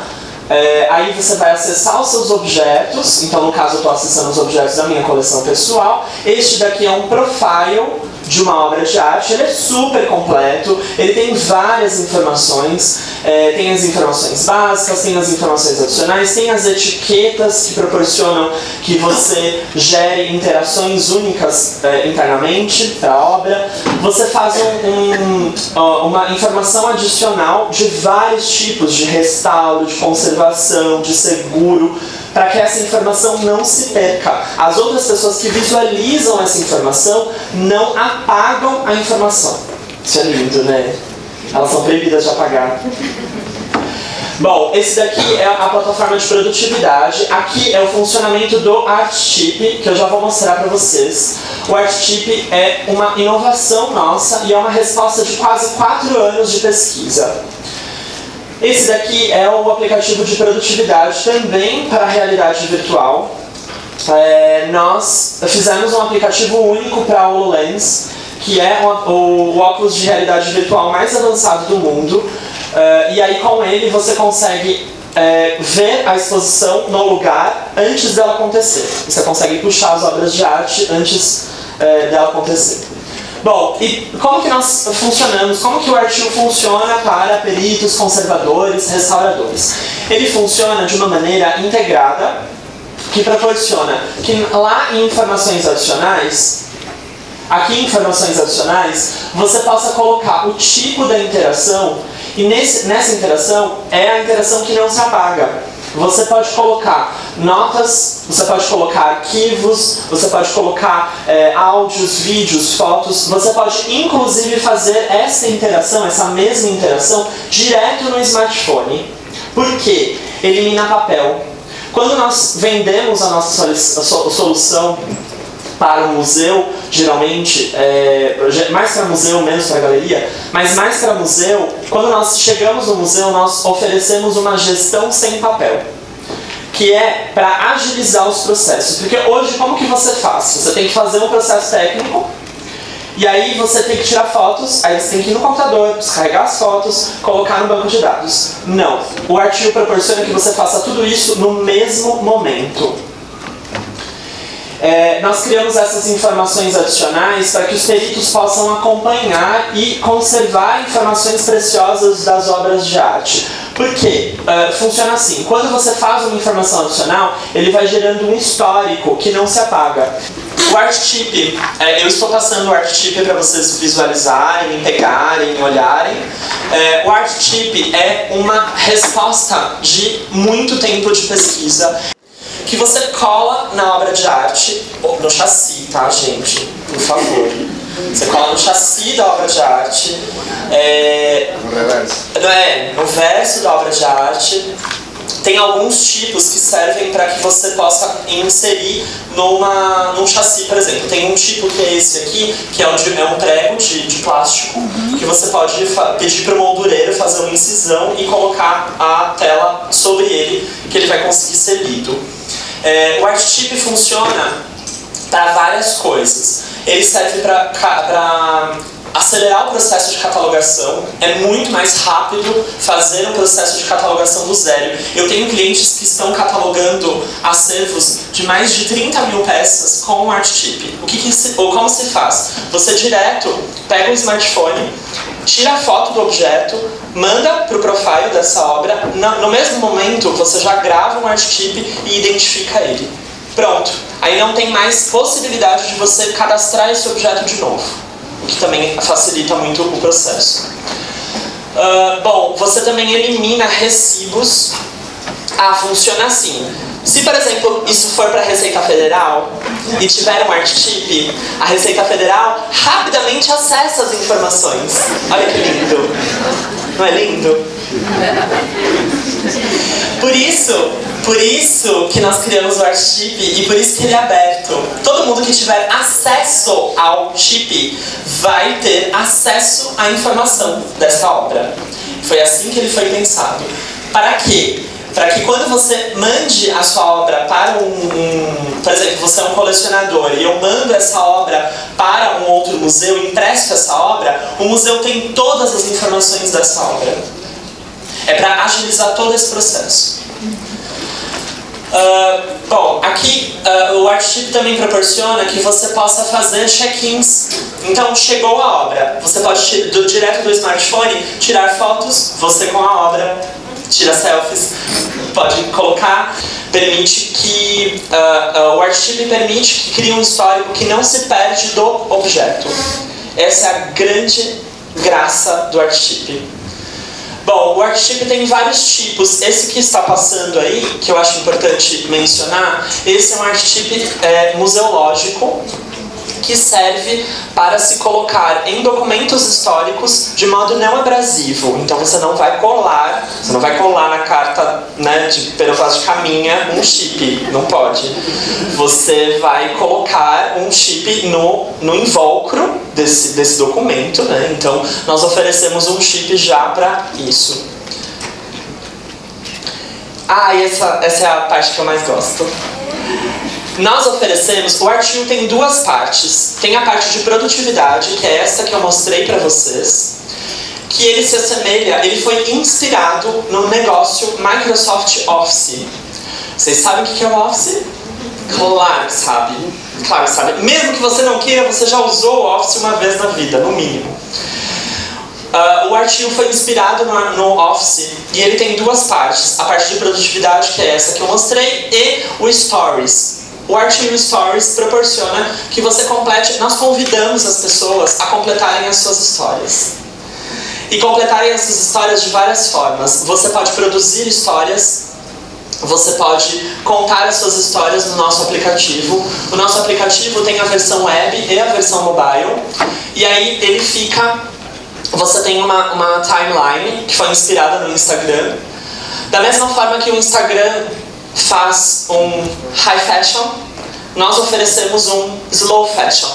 [SPEAKER 7] Aí você vai acessar os seus objetos. Então, no caso, eu estou acessando os objetos da minha coleção pessoal. Este daqui é um profile de uma obra de arte. Ele é super completo, ele tem várias informações, tem as informações básicas, tem as informações adicionais, tem as etiquetas que proporcionam que você gere interações únicas internamente para a obra. Você faz uma informação adicional de vários tipos, de restauro, de conservação, de seguro, para que essa informação não se perca. As outras pessoas que visualizam essa informação não apagam a informação. Isso é lindo, né? Elas são proibidas de apagar. Bom, esse daqui é a plataforma de produtividade. Aqui é o funcionamento do ArtChip, que eu já vou mostrar para vocês. O ArtChip é uma inovação nossa e é uma resposta de quase 4 anos de pesquisa. Esse daqui é o aplicativo de produtividade também para a realidade virtual. Nós fizemos um aplicativo único para a HoloLens, que é o óculos de realidade virtual mais avançado do mundo. E aí com ele você consegue ver a exposição no lugar antes dela acontecer. Você consegue puxar as obras de arte antes dela acontecer. Bom, e como que nós funcionamos? Como que o artigo funciona para peritos, conservadores, restauradores? Ele funciona de uma maneira integrada, que proporciona que lá em informações adicionais, aqui em informações adicionais, você possa colocar o tipo da interação, e nessa interação é a interação que não se apaga. Você pode colocar notas, você pode colocar arquivos, você pode colocar áudios, vídeos, fotos. Você pode inclusive fazer essa interação, essa mesma interação, direto no smartphone. Por quê? Elimina papel. Quando nós vendemos a nossa solução para o museu, geralmente, mais para museu, menos para galeria, mas mais para museu, quando nós chegamos no museu, nós oferecemos uma gestão sem papel, que é para agilizar os processos. Porque hoje, como que você faz? Você tem que fazer um processo técnico, e aí você tem que tirar fotos, aí você tem que ir no computador, descarregar as fotos, colocar no banco de dados. Não. O artigo proporciona que você faça tudo isso no mesmo momento. Nós criamos essas informações adicionais para que os peritos possam acompanhar e conservar informações preciosas das obras de arte. Por quê? Funciona assim: quando você faz uma informação adicional, ele vai gerando um histórico que não se apaga. O ArtChip, eu estou passando o ArtChip para vocês visualizarem, pegarem, olharem. O ArtChip é uma resposta de muito tempo de pesquisa, que você cola na obra de arte, no chassi, tá, gente? Por favor. Você cola no chassi da obra de arte. No reverso. No verso da obra de arte. Tem alguns tipos que servem para que você possa inserir num chassi, por exemplo. Tem um tipo que é esse aqui, que é um prego de plástico, que você pode pedir para o moldureiro fazer uma incisão e colocar a tela sobre ele, que ele vai conseguir ser lido. O ArtChip funciona para várias coisas. Ele serve para acelerar o processo de catalogação. É muito mais rápido fazer um processo de catalogação do zero. Eu tenho clientes que estão catalogando acervos de mais de 30 mil peças com o ArtChip. Como se faz? Você direto pega o smartphone, tira a foto do objeto, manda para o profile dessa obra. No mesmo momento, você já grava um ArtChip e identifica ele. Pronto. Aí não tem mais possibilidade de você cadastrar esse objeto de novo, o que também facilita muito o processo. Bom, você também elimina recibos. Funciona assim. Se, por exemplo, isso for para a Receita Federal e tiver um ArtChip, a Receita Federal rapidamente acessa as informações. Olha que lindo! Não é lindo? Por isso que nós criamos o ArtChip e por isso que ele é aberto. Todo mundo que tiver acesso ao chip vai ter acesso à informação dessa obra. Foi assim que ele foi pensado. Para quê? Para que quando você mande a sua obra para por exemplo, você é um colecionador e eu mando essa obra para um outro museu, empresto essa obra, o museu tem todas as informações dessa obra. É para agilizar todo esse processo. Bom, aqui o Artchip também proporciona que você possa fazer check-ins. Então, chegou a obra, você pode, direto do smartphone, tirar fotos, você com a obra, tira selfies, pode colocar, permite que, o Artchip permite que crie um histórico que não se perde do objeto. Essa é a grande graça do Artchip. Bom, o Artchip tem vários tipos. Esse que está passando aí, que eu acho importante mencionar, esse é um Artchip museológico que serve para se colocar em documentos históricos de modo não abrasivo. Então você não vai colar na carta, né, de pedaço de caminha um chip, não pode. Você vai colocar um chip no invólucro desse documento, né? Então nós oferecemos um chip já para isso. E essa é a parte que eu mais gosto. Nós oferecemos, o Artchip tem duas partes. Tem a parte de produtividade, que é essa que eu mostrei para vocês, que ele se assemelha, ele foi inspirado no negócio Microsoft Office. Vocês sabem o que é o Office? Claro que sabe. Claro que sabe. Mesmo que você não queira, você já usou o Office uma vez na vida, no mínimo. O Artchip foi inspirado no Office e ele tem duas partes. A parte de produtividade, que é essa que eu mostrei, e o Stories. O Artchip Stories proporciona que você complete... Nós convidamos as pessoas a completarem as suas histórias. E completarem essas histórias de várias formas. Você pode produzir histórias, você pode contar as suas histórias no nosso aplicativo. O nosso aplicativo tem a versão web e a versão mobile. E aí ele fica... Você tem uma timeline que foi inspirada no Instagram. Da mesma forma que o Instagram faz um high fashion, nós oferecemos um slow fashion,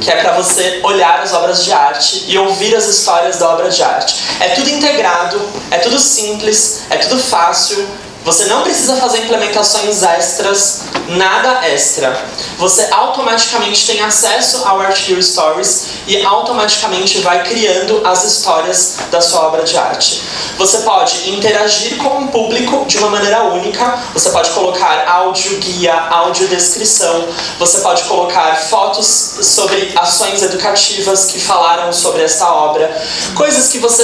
[SPEAKER 7] que é para você olhar as obras de arte e ouvir as histórias da obra de arte. É tudo integrado, é tudo simples, é tudo fácil. Você não precisa fazer implementações extras, nada extra. Você automaticamente tem acesso ao Artchip Stories e automaticamente vai criando as histórias da sua obra de arte. Você pode interagir com o público de uma maneira única. Você pode colocar áudio guia, áudio descrição. Você pode colocar fotos sobre ações educativas que falaram sobre esta obra. Coisas que você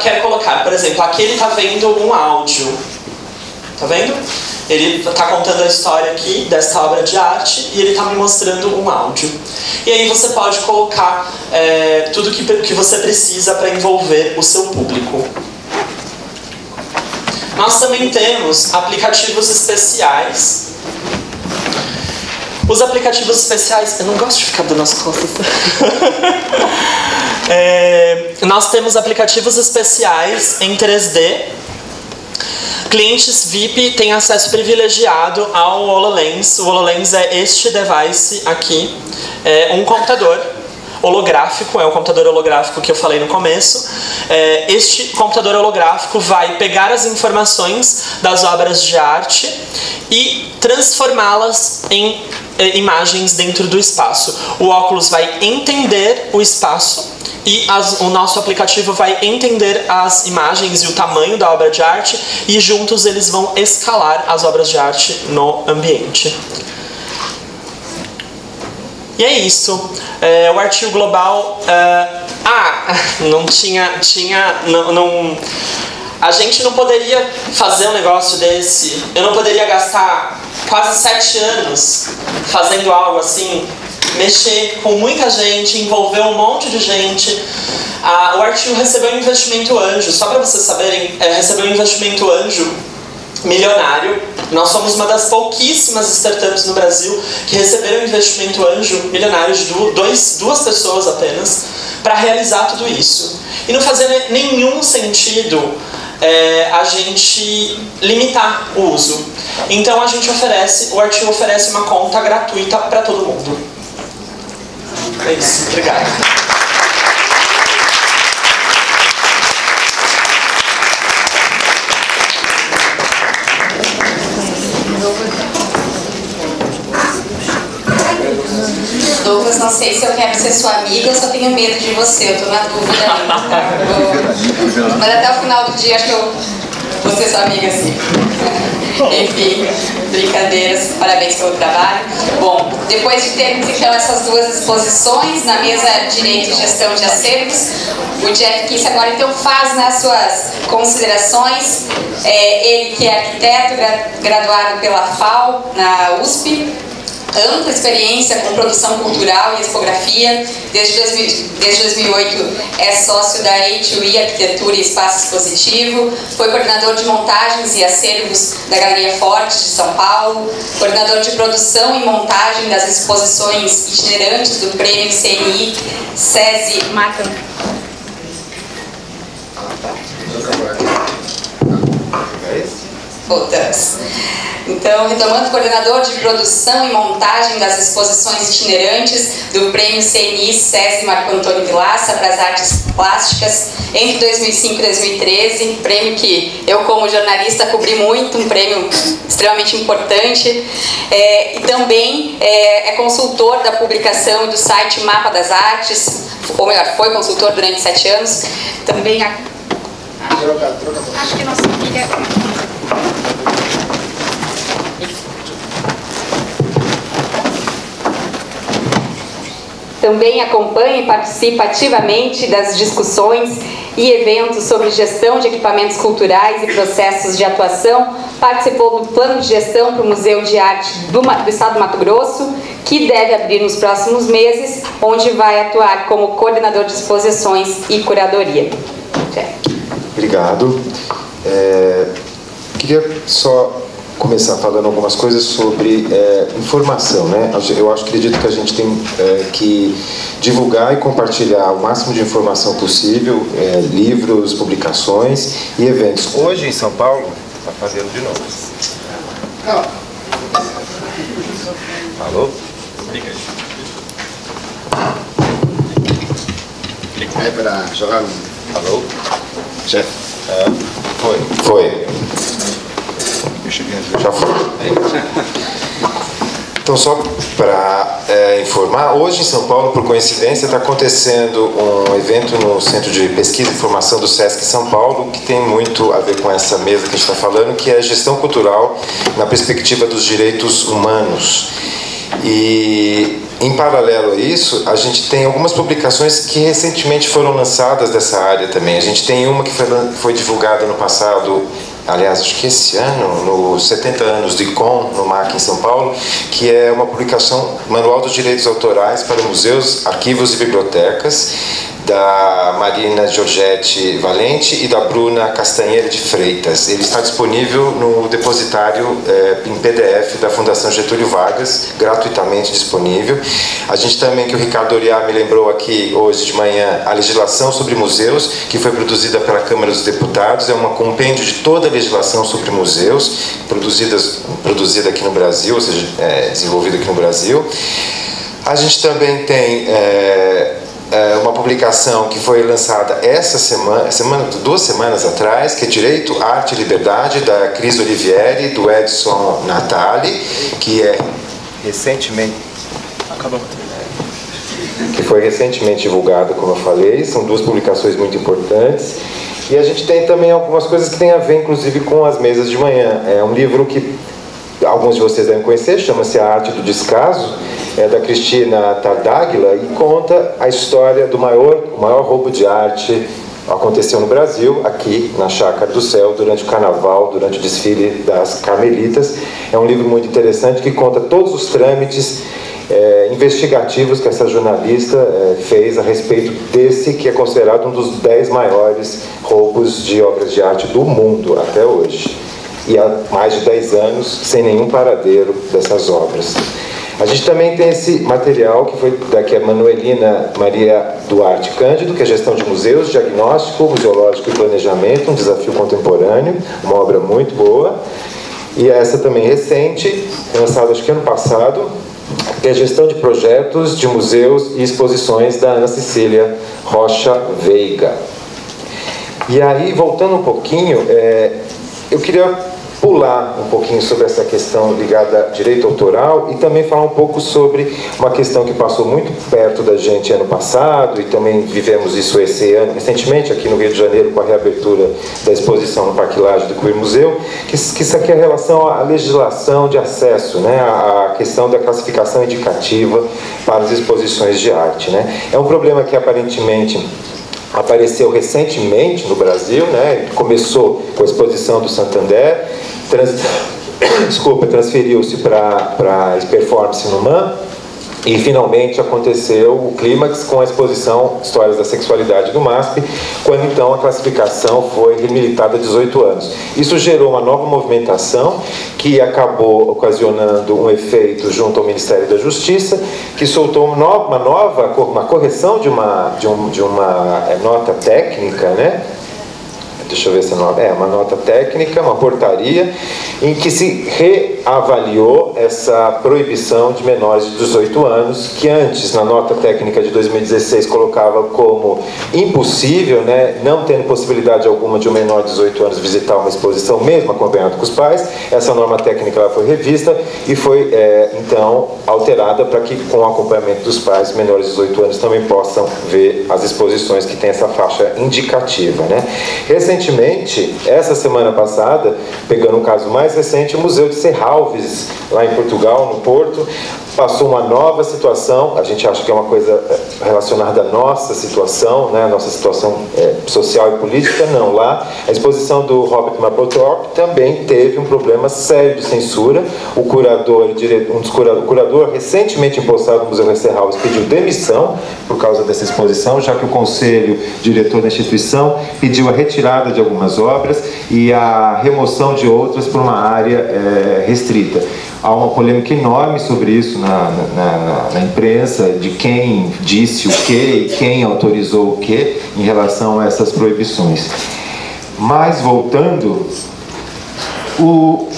[SPEAKER 7] quer colocar. Por exemplo, aqui ele está vendo um áudio. Tá vendo? Ele está contando a história aqui desta obra de arte e ele está me mostrando um áudio. E aí você pode colocar tudo que você precisa para envolver o seu público. Nós também temos aplicativos especiais. Os aplicativos especiais... Eu não gosto de ficar dando as costas. Nós temos aplicativos especiais em 3D. Clientes VIP têm acesso privilegiado ao HoloLens. O HoloLens é este device aqui. É um computador holográfico, é o computador holográfico que eu falei no começo. Este computador holográfico vai pegar as informações das obras de arte e transformá-las em imagens dentro do espaço. O óculos vai entender o espaço e o nosso aplicativo vai entender as imagens e o tamanho da obra de arte e juntos eles vão escalar as obras de arte no ambiente. E é isso. O Artchip Global... a gente não poderia fazer um negócio desse. Eu não poderia gastar quase 7 anos fazendo algo assim, mexer com muita gente, envolver um monte de gente. O Artchip recebeu um investimento anjo, só para vocês saberem, recebeu um investimento anjo milionário. Nós somos uma das pouquíssimas startups no Brasil que receberam um investimento anjo milionário de duas pessoas apenas para realizar tudo isso. E não fazia nenhum sentido a gente limitar o uso. Então o Artchip oferece uma conta gratuita para todo mundo. É isso, obrigado.
[SPEAKER 1] Douglas, não sei se eu quero ser sua amiga ou se eu tenho medo de você, eu tô na dúvida ainda. Mas até o final do dia acho que eu vou ser sua amiga, sim. Enfim, brincadeiras, parabéns pelo trabalho. Bom, depois de termos então essas duas exposições na mesa Direito e Gestão de Acervos, o Jeff Kiss agora então faz nas suas considerações. Ele que é arquiteto, graduado pela FAO, na USP, ampla experiência com produção cultural e expografia. Desde 2008 é sócio da A2E Arquitetura e Espaço Expositivo, foi coordenador de montagens e acervos da Galeria Forte de São Paulo, coordenador de produção e montagem das exposições itinerantes do Prêmio CNI SESI Voltamos. Então, retomando, coordenador de produção e montagem das exposições itinerantes do Prêmio CNI SESI Marco Antônio Vilaça para as artes plásticas entre 2005 e 2013, prêmio que eu como jornalista cobri muito, um prêmio extremamente importante, e também é consultor da publicação do site Mapa das Artes, ou melhor, foi consultor durante 7 anos, também acho que nossa filha... Também acompanha e participa ativamente das discussões e eventos sobre gestão de equipamentos culturais e processos de atuação. Participou do plano de gestão para o Museu de Arte do Estado do Mato Grosso, que deve abrir nos próximos meses, onde vai atuar como coordenador de exposições e curadoria.
[SPEAKER 8] Obrigado. Queria só começar falando algumas coisas sobre informação, né? Eu acredito que a gente tem que divulgar e compartilhar o máximo de informação possível, livros, publicações e eventos. Hoje em São Paulo, está fazendo de novo. Alô?
[SPEAKER 9] É para jogar um...
[SPEAKER 8] Alô?
[SPEAKER 9] Chefe.
[SPEAKER 8] Foi. Já foi. Então, só para informar, hoje em São Paulo, por coincidência, está acontecendo um evento no Centro de Pesquisa e Informação do SESC São Paulo, que tem muito a ver com essa mesa que a gente está falando, que é a gestão cultural na perspectiva dos direitos humanos. E, em paralelo a isso, a gente tem algumas publicações que recentemente foram lançadas dessa área também. A gente tem uma que foi divulgada no passado, aliás, acho que esse ano, nos 70 anos do ICOM, no MAC em São Paulo, que é uma publicação, Manual dos Direitos Autorais para Museus, Arquivos e Bibliotecas, da Marina Giorgetti Valente e da Bruna Castanheira de Freitas. Ele está disponível no depositário em PDF da Fundação Getúlio Vargas, gratuitamente disponível. A gente também, que o Ricardo Oriá me lembrou aqui hoje de manhã, a legislação sobre museus, que foi produzida pela Câmara dos Deputados, é um compêndio de toda a legislação sobre museus, produzida aqui no Brasil, ou seja, desenvolvida aqui no Brasil. A gente também tem uma publicação que foi lançada duas semanas atrás, que é Direito, Arte e Liberdade, da Cris Olivieri, do Edson Natali, que foi recentemente divulgado, como eu falei. São duas publicações muito importantes. E a gente tem também algumas coisas que têm a ver, inclusive, com as mesas de manhã. É um livro que alguns de vocês devem conhecer, chama-se A Arte do Descaso, é da Cristina Tardáguila, e conta a história do maior roubo de arte aconteceu no Brasil, aqui na Chácara do Céu, durante o Carnaval, durante o desfile das Carmelitas. É um livro muito interessante que conta todos os trâmites investigativos que essa jornalista fez a respeito desse, que é considerado um dos 10 maiores roubos de obras de arte do mundo até hoje. E há mais de 10 anos, sem nenhum paradeiro dessas obras. A gente também tem esse material que foi daqui a Manuelina Maria Duarte Cândido, que é Gestão de Museus, Diagnóstico, Museológico e Planejamento, um desafio contemporâneo, uma obra muito boa. E essa também recente, lançada acho que ano passado, que é Gestão de Projetos de Museus e Exposições, da Ana Cecília Rocha Veiga. E aí, voltando um pouquinho, eu queria pular um pouquinho sobre essa questão ligada a direito autoral e também falar um pouco sobre uma questão que passou muito perto da gente ano passado e também vivemos isso esse ano recentemente aqui no Rio de Janeiro com a reabertura da exposição no Parque Lage do Queer Museu, que isso aqui é a relação à legislação de acesso, né, a questão da classificação indicativa para as exposições de arte, né. É um problema que aparentemente apareceu recentemente no Brasil, né? Começou com a exposição do Santander, transferiu-se para a performance no MAM e finalmente aconteceu o clímax com a exposição Histórias da Sexualidade do MASP, quando então a classificação foi remilitada a 18 anos. Isso gerou uma nova movimentação que acabou ocasionando um efeito junto ao Ministério da Justiça, que soltou uma correção de uma nota técnica, né? Deixa eu ver se é uma nota técnica, uma portaria, em que se reavaliou essa proibição de menores de 18 anos, que antes, na nota técnica de 2016, colocava como impossível, né, não tendo possibilidade alguma de um menor de 18 anos visitar uma exposição, mesmo acompanhado com os pais. Essa norma técnica ela foi revista e foi, então, alterada para que, com o acompanhamento dos pais, menores de 18 anos também possam ver as exposições que têm essa faixa indicativa, né? Recentemente, essa semana passada, pegando um caso mais recente, o Museu de Serralves, lá em Portugal, no Porto, passou uma nova situação. A gente acha que é uma coisa relacionada à nossa situação, né, a nossa situação social e política. Não, lá a exposição do Robert Mapplethorpe também teve um problema sério de censura. O curador recentemente empossado no Museu de Serralves pediu demissão por causa dessa exposição, já que o conselho diretor da instituição pediu a retirada de algumas obras e a remoção de outras por uma área restrita. Há uma polêmica enorme sobre isso na imprensa, de quem disse o que e quem autorizou o que em relação a essas proibições. Mas, voltando, o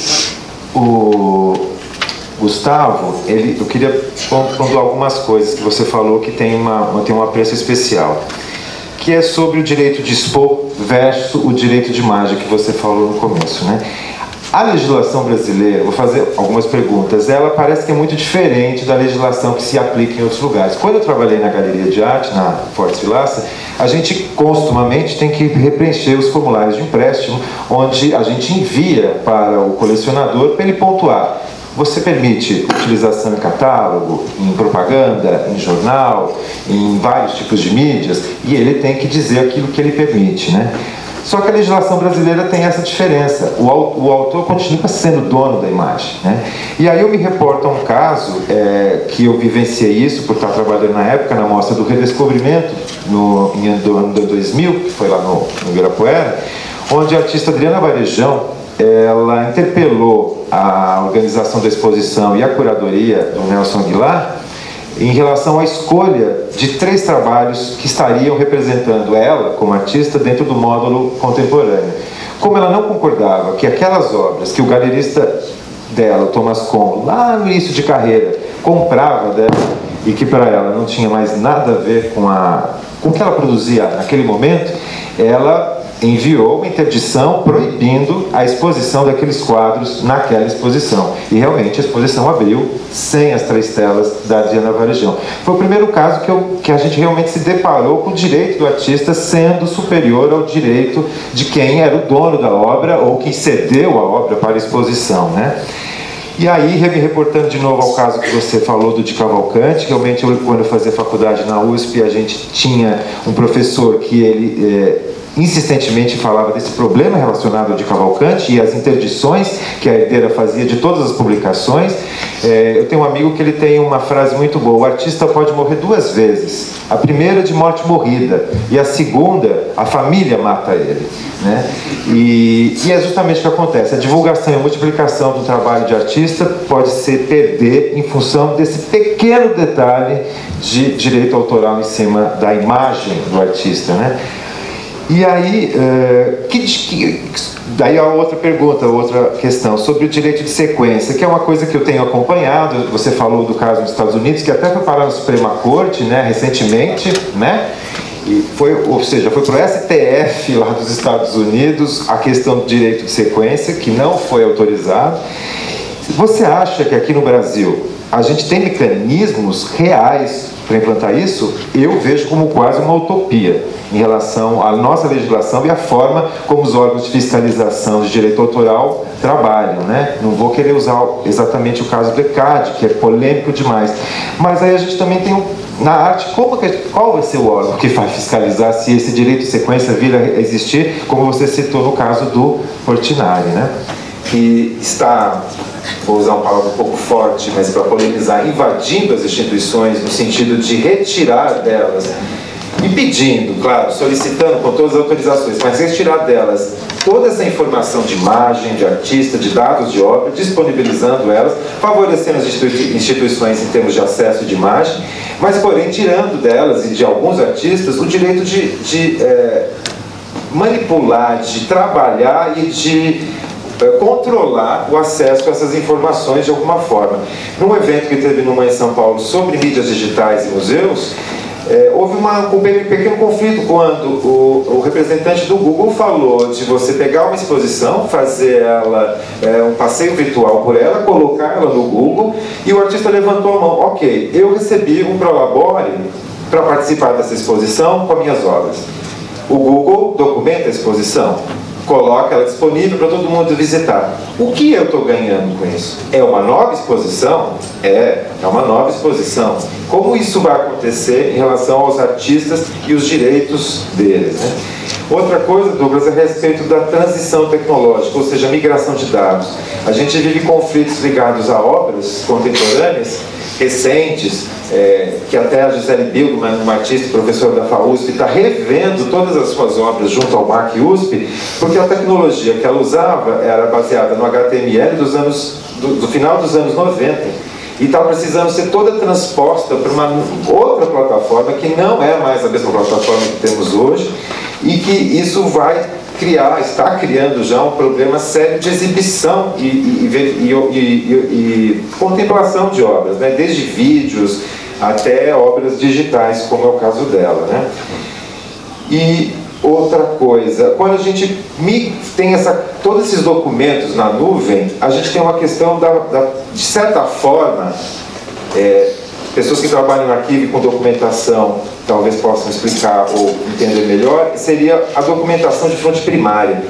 [SPEAKER 8] Gustavo, eu queria pontuar algumas coisas que você falou que tem um apreço especial, que é sobre o direito de expor versus o direito de imagem que você falou no começo, né? A legislação brasileira, vou fazer algumas perguntas, ela parece que é muito diferente da legislação que se aplica em outros lugares. Quando eu trabalhei na Galeria de Arte, na Fortes Vilaça, a gente costumamente tem que repreencher os formulários de empréstimo, onde a gente envia para o colecionador para ele pontuar. Você permite utilização em catálogo, em propaganda, em jornal, em vários tipos de mídias, e ele tem que dizer aquilo que ele permite, né? Só que a legislação brasileira tem essa diferença. O autor continua sendo dono da imagem, né? E aí eu me reporto a um caso que eu vivenciei isso por estar trabalhando na época na Mostra do Redescobrimento, em ano 2000, que foi lá no Ibirapuera, onde a artista Adriana Varejão, ela interpelou a organização da exposição e a curadoria do Nelson Aguilar em relação à escolha de 3 trabalhos que estariam representando ela, como artista, dentro do módulo contemporâneo. Como ela não concordava que aquelas obras que o galerista dela, o Thomas Kohn, lá no início de carreira, comprava dela e que para ela não tinha mais nada a ver com o que ela produzia naquele momento, ela enviou uma interdição proibindo a exposição daqueles quadros naquela exposição. E realmente a exposição abriu sem as 3 telas da Adriana Varejão. Foi o primeiro caso que a gente realmente se deparou com o direito do artista sendo superior ao direito de quem era o dono da obra ou quem cedeu a obra para a exposição, né? E aí, me reportando de novo ao caso que você falou do de Cavalcante, realmente quando eu fazia faculdade na USP, a gente tinha um professor que ele insistentemente falava desse problema relacionado ao de Cavalcante e as interdições que a herdeira fazia de todas as publicações. Eu tenho um amigo que ele tem uma frase muito boa: o artista pode morrer 2 vezes. A primeira de morte morrida e a segunda, a família mata ele, né? E é justamente o que acontece. A divulgação e a multiplicação do trabalho de artista pode se perder em função desse pequeno detalhe de direito autoral em cima da imagem do artista, né? E aí, daí a outra pergunta, outra questão, sobre o direito de sequência, que é uma coisa que eu tenho acompanhado. Você falou do caso nos Estados Unidos, que até foi parar na Suprema Corte, né, recentemente, né? E ou seja, foi para o STF lá dos Estados Unidos a questão do direito de sequência, que não foi autorizado. Você acha que aqui no Brasil a gente tem mecanismos reais para implantar isso? Eu vejo como quase uma utopia em relação à nossa legislação e à forma como os órgãos de fiscalização de direito autoral trabalham, né? Não vou querer usar exatamente o caso do ECAD, que é polêmico demais, mas aí a gente também tem na arte, qual vai ser o órgão que vai fiscalizar se esse direito de sequência vir a existir, como você citou no caso do Portinari, né? Que está, vou usar uma palavra um pouco forte, mas para polemizar, invadindo as instituições no sentido de retirar delas e pedindo, claro, solicitando com todas as autorizações, mas retirar delas toda essa informação de imagem, de artista, de dados de obra, disponibilizando elas, favorecendo as instituições em termos de acesso de imagem, mas porém tirando delas e de alguns artistas o direito de manipular, de trabalhar e de controlar o acesso a essas informações de alguma forma. Num evento que teve numa em São Paulo sobre mídias digitais e museus, houve um pequeno conflito quando o representante do Google falou de você pegar uma exposição, fazer ela, um passeio virtual por ela, colocar ela no Google, e o artista levantou a mão. Ok, eu recebi um prolabore para participar dessa exposição com as minhas obras. O Google documenta a exposição, coloca ela disponível para todo mundo visitar. O que eu estou ganhando com isso? É uma nova exposição? É uma nova exposição. Como isso vai acontecer em relação aos artistas e os direitos deles, né? Outra coisa, Douglas, é a respeito da transição tecnológica, ou seja, a migração de dados. A gente vive conflitos ligados a obras contemporâneas, recentes, que até a Gisele Bildmann, uma artista e professora da FAUSP, está revendo todas as suas obras junto ao MAC USP, porque a tecnologia que ela usava era baseada no HTML do final dos anos 90, e está precisando ser toda transposta para uma outra plataforma, que não é mais a mesma plataforma que temos hoje, e que isso vai está criando já um problema sério de exibição e contemplação de obras, né? Desde vídeos até obras digitais, como é o caso dela, né? E outra coisa, quando a gente tem todos esses documentos na nuvem, a gente tem uma questão de certa forma, pessoas que trabalham em arquivo e com documentação talvez possam explicar ou entender melhor, seria a documentação de fonte primária.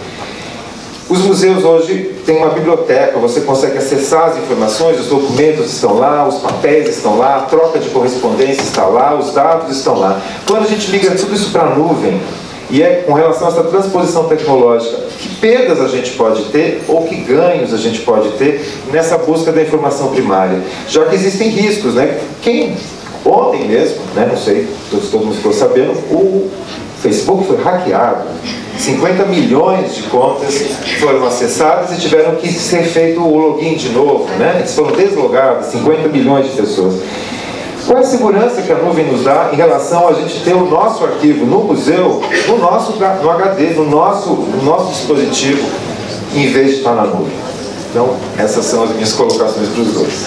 [SPEAKER 8] Os museus hoje têm uma biblioteca, você consegue acessar as informações, os documentos estão lá, os papéis estão lá, a troca de correspondência está lá, os dados estão lá. Quando a gente migra tudo isso para a nuvem, e com relação a essa transposição tecnológica, que perdas a gente pode ter ou que ganhos a gente pode ter nessa busca da informação primária? Já que existem riscos, né? Ontem mesmo, né, não sei, todo mundo ficou sabendo, o Facebook foi hackeado. 50 milhões de contas foram acessadas e tiveram que ser feito o login de novo, né? Eles foram deslogados, 50 milhões de pessoas. Qual é a segurança que a nuvem nos dá em relação a gente ter o nosso arquivo no museu, no HD, no nosso dispositivo, em vez de estar na nuvem? Então, essas são as minhas colocações para os dois.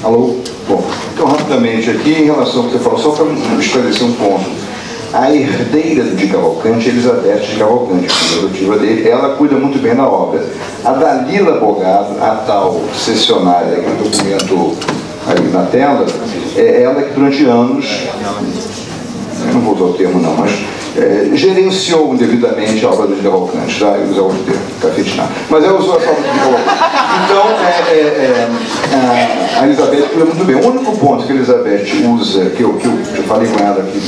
[SPEAKER 2] Alô? Bom, então rapidamente aqui, em relação ao que você falou, só para esclarecer um ponto. A herdeira de Cavalcante, Elizabeth de Cavalcante, a adotiva dele, ela cuida muito bem da obra. A Dalila Bogado, a tal cessionária, que é o documento ali na tela, é ela que durante anos, eu não vou usar o termo não, mas gerenciou indevidamente a obra de Cavalcante, tá? Eu usar outro termo, cafetinar. Mas ela usou essa obra de Cavalcante. Então, a Elizabeth cuida muito bem. O único ponto que a Elizabeth usa, que eu falei com ela que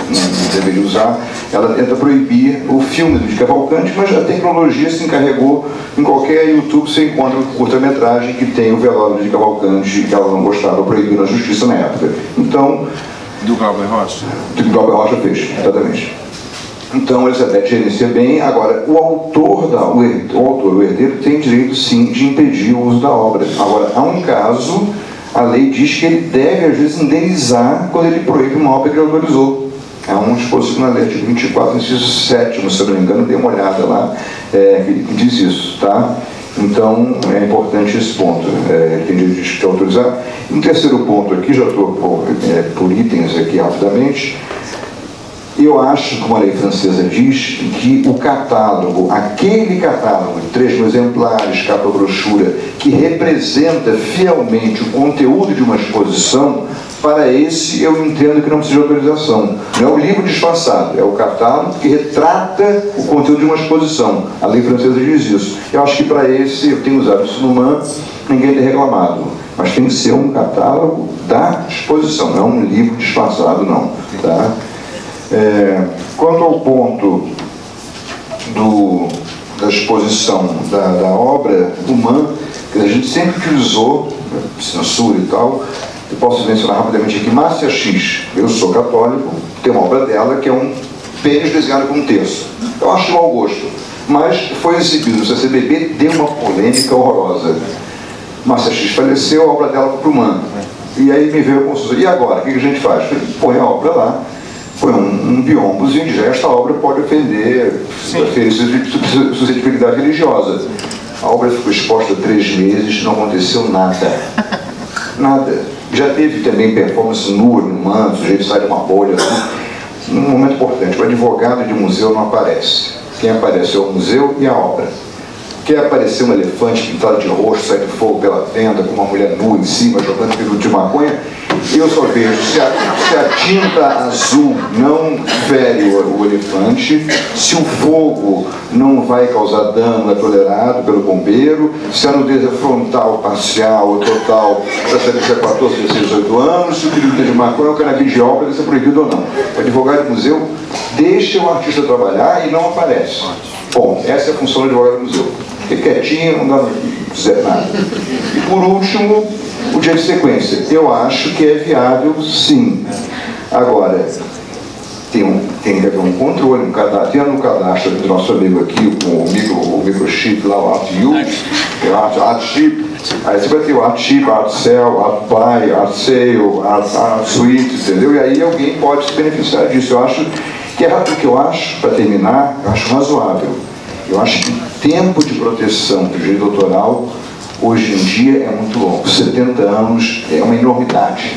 [SPEAKER 2] não deveria usar, ela tenta proibir o filme de Cavalcante, mas a tecnologia se encarregou, em qualquer YouTube você encontra curta-metragem que tem o velório de Cavalcante, que ela não gostava, proibiu na justiça na época. Então...
[SPEAKER 10] Do Glauber Rocha?
[SPEAKER 2] Do Glauber Rocha fez, exatamente. Então, a Elizabeth gerencia bem. Agora, o herdeiro, tem direito, sim, de impedir o uso da obra. Agora, há um caso, a lei diz que ele deve, às vezes, indenizar quando ele proíbe uma obra que ele autorizou. É uma disposição na lei de 24, inciso 7, se eu não me engano, dê uma olhada lá, que diz isso, tá? Então, é importante esse ponto, tem direito de autorizar. Um terceiro ponto aqui, já estou por itens aqui rapidamente. Eu acho, como a lei francesa diz, que o catálogo, aquele catálogo de 3 mil exemplares, capa brochura, que representa fielmente o conteúdo de uma exposição, para esse eu entendo que não precisa de autorização. Não é o livro disfarçado, é o catálogo que retrata o conteúdo de uma exposição. A lei francesa diz isso. Eu acho que para esse, eu tenho usado isso no MAN, ninguém tem reclamado. Mas tem que ser um catálogo da exposição, não é um livro disfarçado, não. Tá? Quanto ao ponto da exposição da obra humana, que a gente sempre utilizou, censura e tal, eu posso mencionar rapidamente aqui, Márcia X, eu sou católico, tem uma obra dela que é um pênis desenhado com um terço. Eu acho de mau gosto, mas foi exibido no CCBB, deu uma polêmica horrorosa. Márcia X faleceu, a obra dela foi para o MAN. E aí me veio a consulta, e agora, o que a gente faz? Põe a obra lá, foi um biombozinho de esta obra pode ofender suscetibilidade religiosa. A obra ficou exposta 3 meses, não aconteceu nada. Nada. Já teve também performance nua no MAN, o sujeito sai de uma bolha. Um momento importante, o advogado de museu não aparece. Quem aparece é o museu e a obra. Quer aparecer um elefante pintado de roxo, sai de fogo pela tenda, com uma mulher nua em cima, jogando piruto de maconha, eu só vejo se a tinta azul não fere o elefante, se o fogo não vai causar dano, é tolerado pelo bombeiro, se a nudez é frontal, parcial ou total, para saber se é 14, 16, 18 anos, se o piruto de maconha ou cannabis de obra, se é proibido ou não. O advogado de museu deixa o artista trabalhar e não aparece. Bom, essa é a função do advogado do museu. Fica quietinho, não dá pra dizer nada. E por último, o dia de sequência. Eu acho que é viável, sim. Agora, tem que haver um controle, um cadastro. Tem no cadastro do nosso amigo aqui, o microchip lá, o ArtU, ArtChip. Aí você vai ter o ArtChip, ArtCell, ArtBuy, ArtSale, ArtSuite, entendeu? E aí alguém pode se beneficiar disso. Eu acho que é o que eu acho, para terminar, eu acho razoável. Eu acho que o tempo de proteção do direito autoral hoje em dia é muito longo. 70 anos é uma enormidade.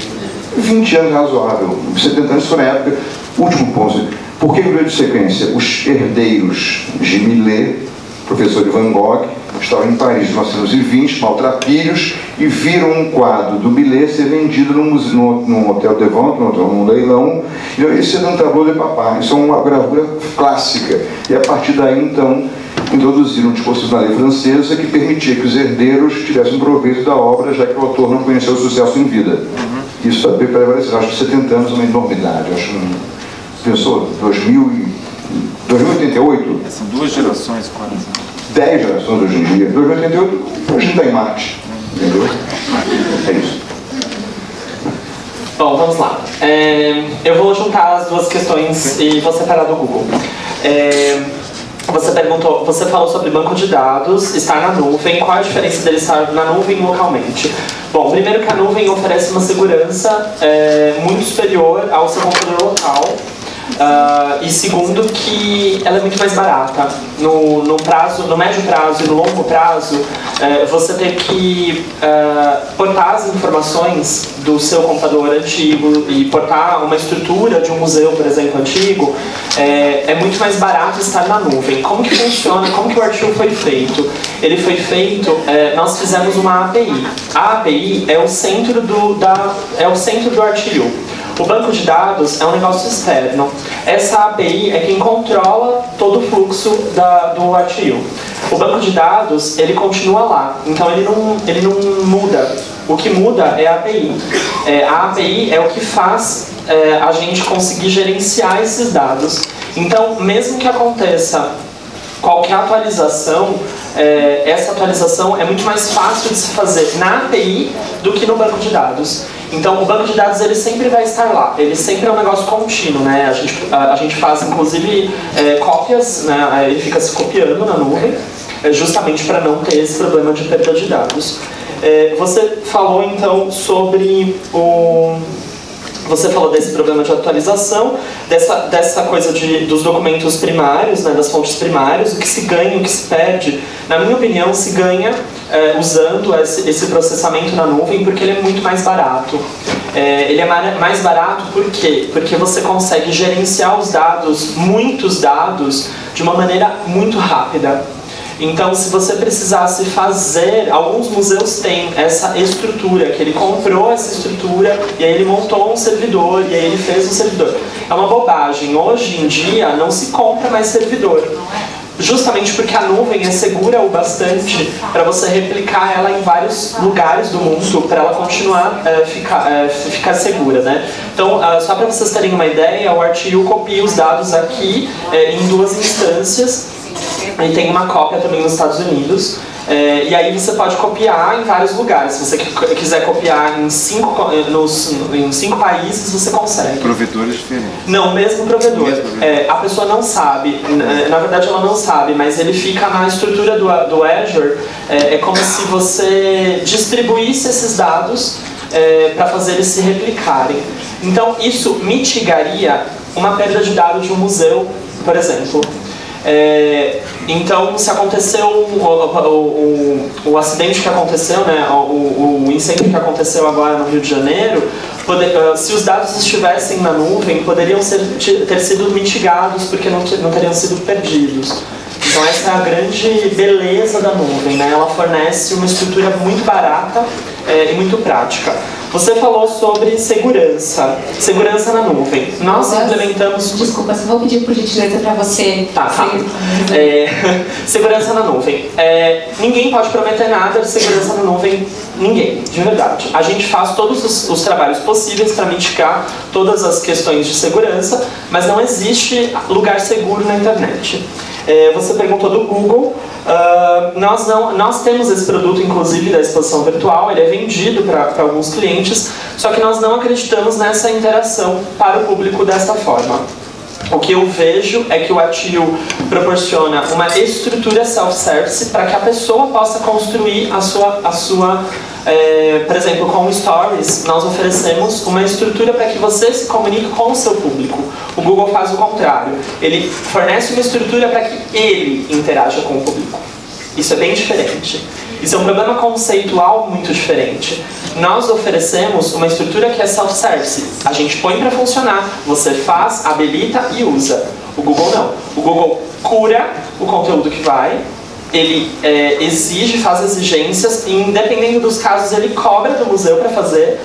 [SPEAKER 2] 20 anos é razoável. 70 anos foi na época. Último ponto. Por que o direito de sequência? Os herdeiros de Millet, professor de Van Gogh, estavam em Paris em 1920, maltrapilhos, e viram um quadro do Millet ser vendido num hotel de vente, num leilão. E esse é um tableau de papá. Isso é uma gravura clássica. E a partir daí, então, introduziram um dispositivo na lei francesa que permitia que os herdeiros tivessem proveito da obra, já que o autor não conheceu o sucesso em vida. Isso é prevalecer. Acho que 70 anos é uma enormidade. Acho pensou, 2088?
[SPEAKER 10] São 2 gerações quase.
[SPEAKER 2] 10 gerações hoje em dia. 2088, a gente está em Marte. Entendeu? É isso.
[SPEAKER 7] Bom, vamos lá. Eu vou juntar as duas questões e vou separar do Google. Você falou sobre banco de dados, estar na nuvem. Qual a diferença dele estar na nuvem localmente? Bom, primeiro que a nuvem oferece uma segurança muito superior ao seu computador local. E segundo que ela é muito mais barata. No médio prazo e no longo prazo, você tem que portar as informações do seu computador antigo e portar uma estrutura de um museu, por exemplo, antigo, é muito mais barato estar na nuvem. Como que funciona? Como que o artigo foi feito? Ele foi feito, nós fizemos uma API. A API é o centro do artigo. O banco de dados é um negócio externo. Essa API é quem controla todo o fluxo do artigo. O banco de dados, ele continua lá, então ele não muda. O que muda é a API. A API é o que faz a gente conseguir gerenciar esses dados. Então, mesmo que aconteça qualquer atualização, essa atualização é muito mais fácil de se fazer na API do que no banco de dados. Então, o banco de dados ele sempre vai estar lá, ele sempre é um negócio contínuo, né? A gente faz, inclusive, cópias, né? Ele fica se copiando na nuvem, justamente para não ter esse problema de perda de dados. Você falou, então, sobre Você falou desse problema de atualização, dessa coisa dos documentos primários, né, das fontes primárias, o que se ganha, o que se perde. Na minha opinião, se ganha usando esse processamento na nuvem porque ele é muito mais barato. Ele é mais barato por quê? Porque você consegue gerenciar os dados, muitos dados, de uma maneira muito rápida. Então, se você precisasse fazer, alguns museus têm essa estrutura, que ele comprou essa estrutura e aí ele montou um servidor e aí ele fez um servidor. É uma bobagem. Hoje em dia não se compra mais servidor. Justamente porque a nuvem é segura o bastante para você replicar ela em vários lugares do mundo para ela continuar ficar segura, né? Então, só para vocês terem uma ideia, o RTU copia os dados aqui em 2 instâncias e tem uma cópia também nos Estados Unidos. E aí você pode copiar em vários lugares. Se você quiser copiar em 5 países, você consegue.
[SPEAKER 9] Provedores diferentes?
[SPEAKER 7] Não, mesmo provedor. A pessoa não sabe, na verdade ela não sabe, mas ele fica na estrutura do Azure. É como se você distribuísse esses dados para fazer eles se replicarem. Então isso mitigaria uma perda de dados de um museu, por exemplo. Então, se aconteceu o acidente que aconteceu, né, o incêndio que aconteceu agora no Rio de Janeiro, se os dados estivessem na nuvem, poderiam ter sido mitigados porque não teriam sido perdidos. Então essa é a grande beleza da nuvem, né? Ela fornece uma estrutura muito barata e muito prática. Você falou sobre segurança na nuvem. Nós implementamos...
[SPEAKER 1] Desculpa, só vou pedir por gentileza para você...
[SPEAKER 7] Tá. Segurança na nuvem. Ninguém pode prometer nada de segurança na nuvem, ninguém, de verdade. A gente faz todos os trabalhos possíveis para mitigar todas as questões de segurança, mas não existe lugar seguro na internet. Você perguntou do Google. Nós temos esse produto, inclusive, da exposição virtual. Ele é vendido para alguns clientes, só que nós não acreditamos nessa interação para o público dessa forma. O que eu vejo é que o RTU proporciona uma estrutura self-service para que a pessoa possa construir a sua por exemplo, com o Stories, nós oferecemos uma estrutura para que você se comunique com o seu público. O Google faz o contrário. Ele fornece uma estrutura para que ele interaja com o público. Isso é bem diferente. Isso é um problema conceitual muito diferente. Nós oferecemos uma estrutura que é self-service. A gente põe para funcionar, você faz, habilita e usa. O Google não. O Google cura o conteúdo que vai, ele exige, faz exigências, e dependendo dos casos ele cobra do museu para fazer,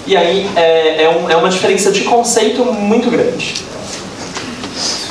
[SPEAKER 7] e aí é uma diferença de conceito muito grande.